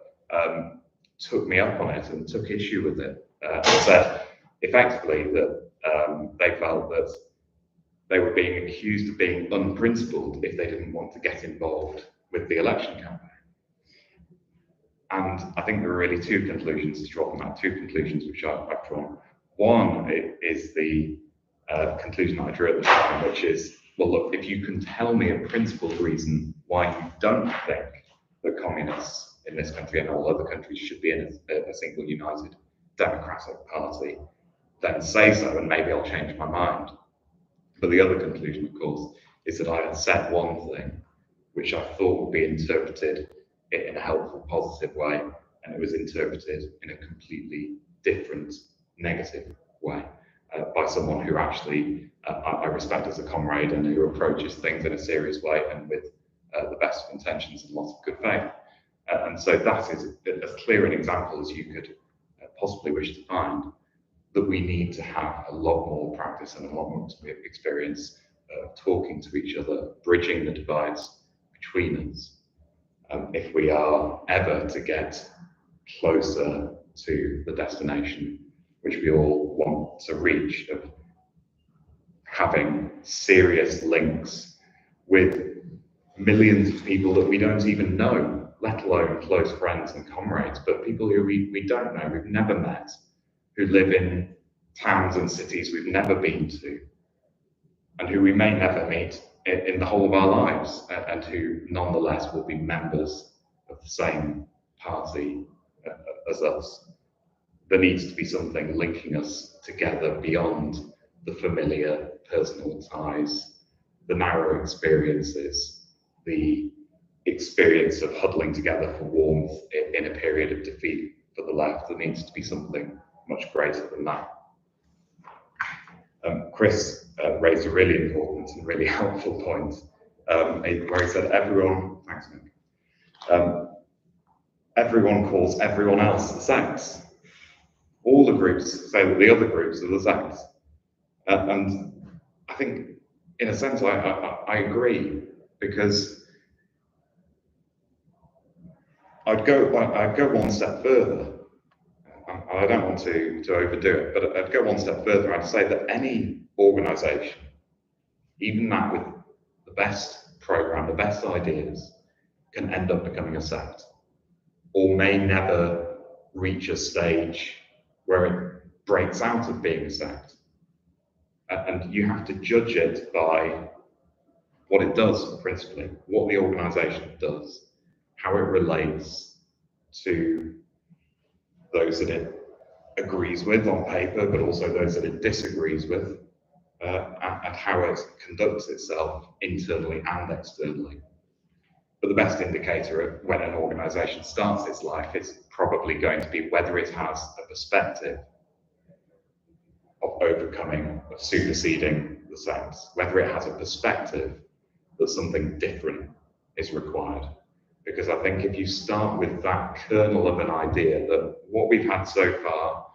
Speaker 4: took me up on it and took issue with it, and said effectively that they felt that they were being accused of being unprincipled if they didn't want to get involved with the election campaign. And I think there are really two conclusions to draw from that, two conclusions which I've drawn. One is the conclusion that I drew at the time, which is, well, look, if you can tell me a principled reason why you don't think that communists in this country and all other countries should be in a single united democratic party, then say so, and maybe I'll change my mind. But the other conclusion, of course, is that I had said one thing which I thought would be interpreted in a helpful, positive way, and it was interpreted in a completely different, negative way by someone who actually I respect as a comrade and who approaches things in a serious way and with the best of intentions and lots of good faith. And so that is as clear an example as you could possibly wish to find, that we need to have a lot more practice and a lot more experience talking to each other, bridging the divides between us, if we are ever to get closer to the destination which we all want to reach, of having serious links with millions of people that we don't even know, let alone close friends and comrades, but people who we don't know, we've never met, who live in towns and cities we've never been to, and who we may never meet in the whole of our lives, and who nonetheless will be members of the same party as us. There needs to be something linking us together beyond the familiar personal ties, the narrow experiences, the experience of huddling together for warmth in a period of defeat for the left. There needs to be something much greater than that. Chris raised a really important and really helpful point, where he said everyone, thanks Nick, everyone calls everyone else sects. All the groups say that the other groups are the sects. And I think, in a sense, I agree, because I'd go one step further. I don't want to overdo it, but I'd go one step further. I'd say that any organisation, even that with the best programme, the best ideas, can end up becoming a sect, or may never reach a stage where it breaks out of being a sect. And you have to judge it by what it does, principally, what the organisation does, how it relates to those that it agrees with on paper, but also those that it disagrees with, and how it conducts itself internally and externally. But the best indicator of when an organisation starts its life is probably going to be whether it has a perspective of overcoming, of superseding the sects, whether it has a perspective that something different is required. Because I think if you start with that kernel of an idea that what we've had so far,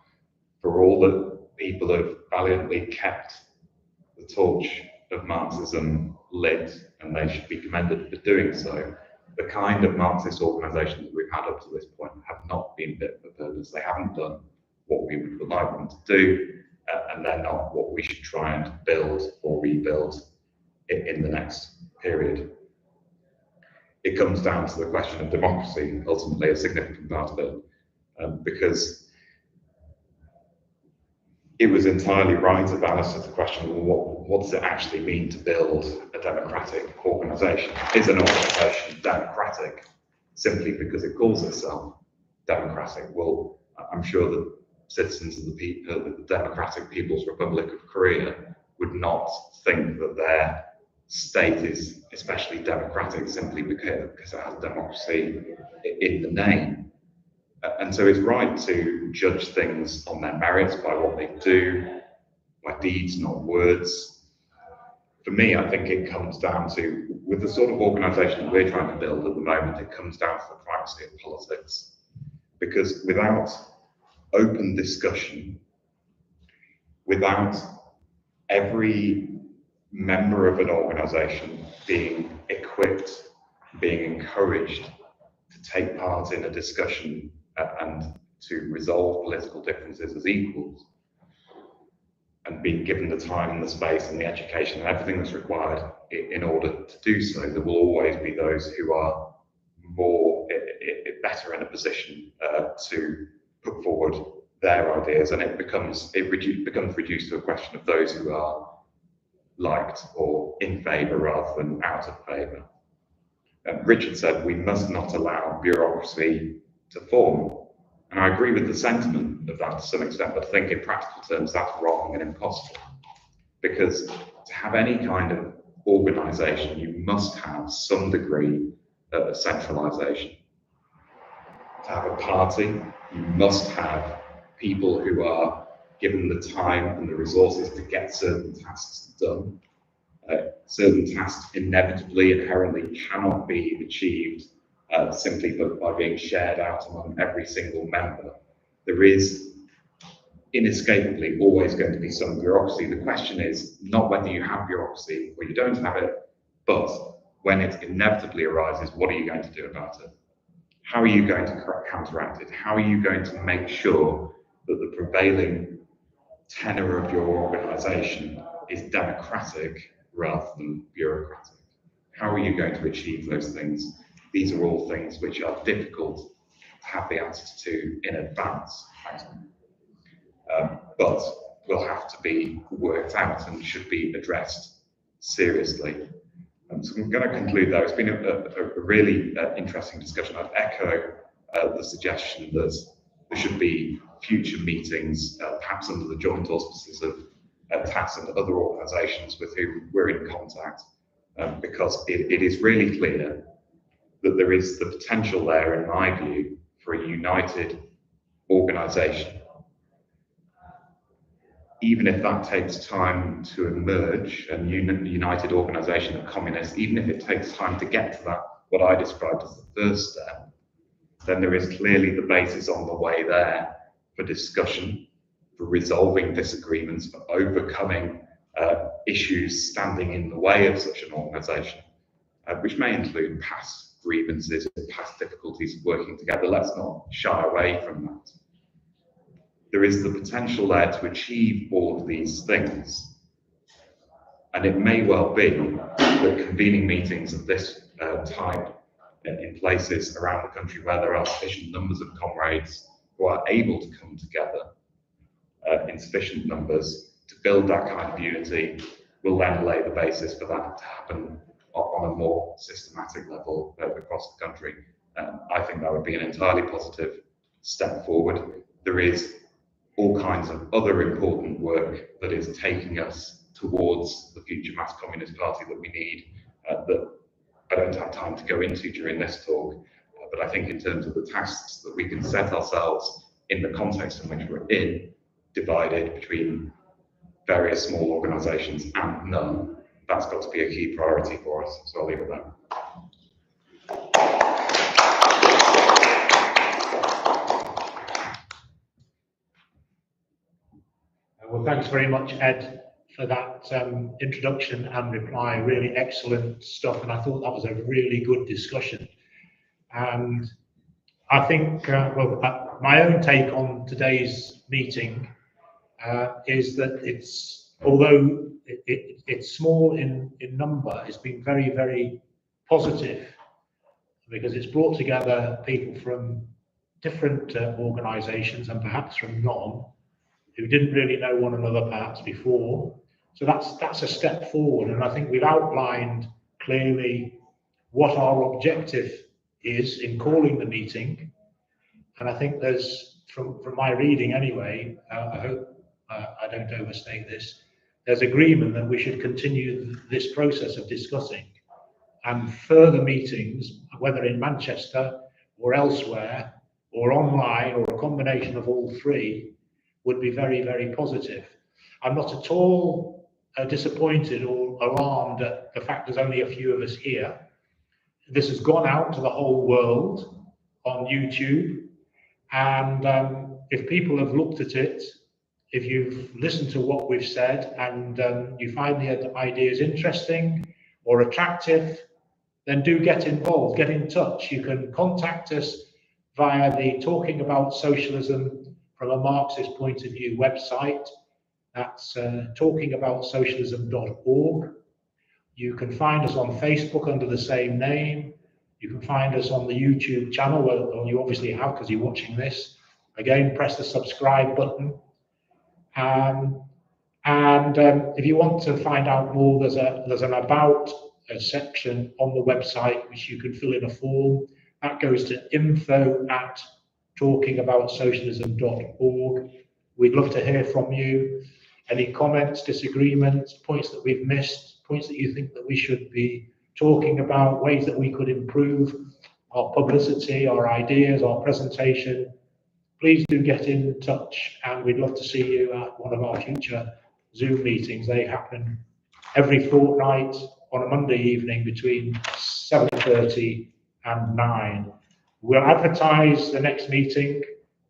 Speaker 4: for all that people have valiantly kept the torch of Marxism lit, and they should be commended for doing so, the kind of Marxist organisations that we've had up to this point have not been fit for purpose. They haven't done what we would like them to do, and they're not what we should try and build or rebuild in the next period. It comes down to the question of democracy, ultimately a significant part of it, because it was entirely right of Alice as the question, well, what does it actually mean to build a democratic organisation? Is an organisation democratic simply because it calls itself democratic? Well, I'm sure that citizens of the Democratic People's Republic of Korea would not think that their state is especially democratic simply because it has democracy in the name. And so it's right to judge things on their merits by what they do, by deeds, not words. For me, I think it comes down to, with the sort of organisation that we're trying to build at the moment, it comes down to the primacy of politics. Because without open discussion, without every member of an organisation being equipped, being encouraged to take part in a discussion and to resolve political differences as equals, and being given the time and the space and the education and everything that's required in order to do so, there will always be those who are better in a position to put forward their ideas, and it becomes reduced to a question of those who are liked or in favour rather than out of favour. Richard said we must not allow bureaucracy to form, and I agree with the sentiment of that to some extent, but I think in practical terms that's wrong and impossible, because to have any kind of organisation, you must have some degree of centralisation. To have a party, you must have people who are given the time and the resources to get certain tasks done. Certain tasks inevitably, inherently cannot be achieved simply by being shared out among every single member. There is inescapably always going to be some bureaucracy. The question is not whether you have bureaucracy or you don't have it, but when it inevitably arises, what are you going to do about it? How are you going to counteract it? How are you going to make sure that the prevailing tenor of your organisation is democratic rather than bureaucratic? How are you going to achieve those things? These are all things which are difficult to have the answers to in advance, but will have to be worked out and should be addressed seriously. So I'm going to conclude there. It's been a really interesting discussion. I'd echo the suggestion that there should be future meetings, perhaps under the joint auspices of TAS and other organisations with whom we're in contact, because it is really clear that there is the potential there, in my view, for a united organisation. Even if that takes time to emerge, a united organisation of communists, even if it takes time to get to that, what I described as the first step, then there is clearly the basis on the way there for discussion, for resolving disagreements, for overcoming issues standing in the way of such an organisation, which may include past grievances, past difficulties of working together. Let's not shy away from that. There is the potential there to achieve all of these things. And it may well be that convening meetings of this type in places around the country where there are sufficient numbers of comrades who are able to come together in sufficient numbers to build that kind of unity will then lay the basis for that to happen on a more systematic level across the country. I think that would be an entirely positive step forward. There is all kinds of other important work that is taking us towards the future mass communist party that we need, that I don't have time to go into during this talk, but I think in terms of the tasks that we can set ourselves in the context in which we're in, divided between various small organisations and none, that's got to be a key priority for us. So I'll leave it there.
Speaker 1: Well, thanks very much, Ed, for that introduction and reply. Really excellent stuff, and I thought that was a really good discussion. And I think, my own take on today's meeting is that although it's small in number, it's been very, very positive, because it's brought together people from different organisations and perhaps from none, who didn't really know one another perhaps before. So that's a step forward, and I think we've outlined clearly what our objective is in calling the meeting. And I think there's, from my reading anyway, I hope I don't overstate this, there's agreement that we should continue this process of discussing, and further meetings, whether in Manchester or elsewhere, or online, or a combination of all three, would be very, very positive. I'm not at all disappointed or alarmed at the fact there's only a few of us here. This has gone out to the whole world on YouTube, and if people have looked at it, if you've listened to what we've said and you find the ideas interesting or attractive, then do get involved, get in touch. You can contact us via the Talking About Socialism from a Marxist point of view website. That's talkingabout.socialism.org. You can find us on Facebook under the same name. You can find us on the YouTube channel, well, you obviously have because you're watching this. Again, press the subscribe button. If you want to find out more, there's an About section on the website which you can fill in a form. That goes to info@talkingabout.socialism.org. We'd love to hear from you. Any comments, disagreements, points that we've missed, points that you think that we should be talking about, ways that we could improve our publicity, our ideas, our presentation, please do get in touch, and we'd love to see you at one of our future Zoom meetings. They happen every fortnight on a Monday evening between 7:30 and 9. We'll advertise the next meeting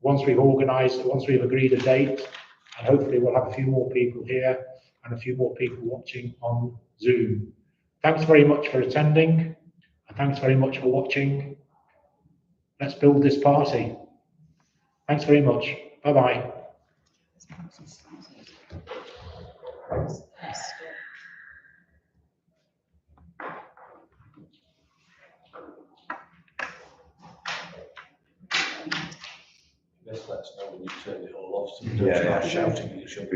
Speaker 1: once we've agreed a date, and hopefully we'll have a few more people here and a few more people watching on Zoom. Thanks very much for attending, and thanks very much for watching. Let's build this party. Thanks very much. Bye-bye.
Speaker 7: Just let us know when you turn it all off, so we don't start shouting at each other.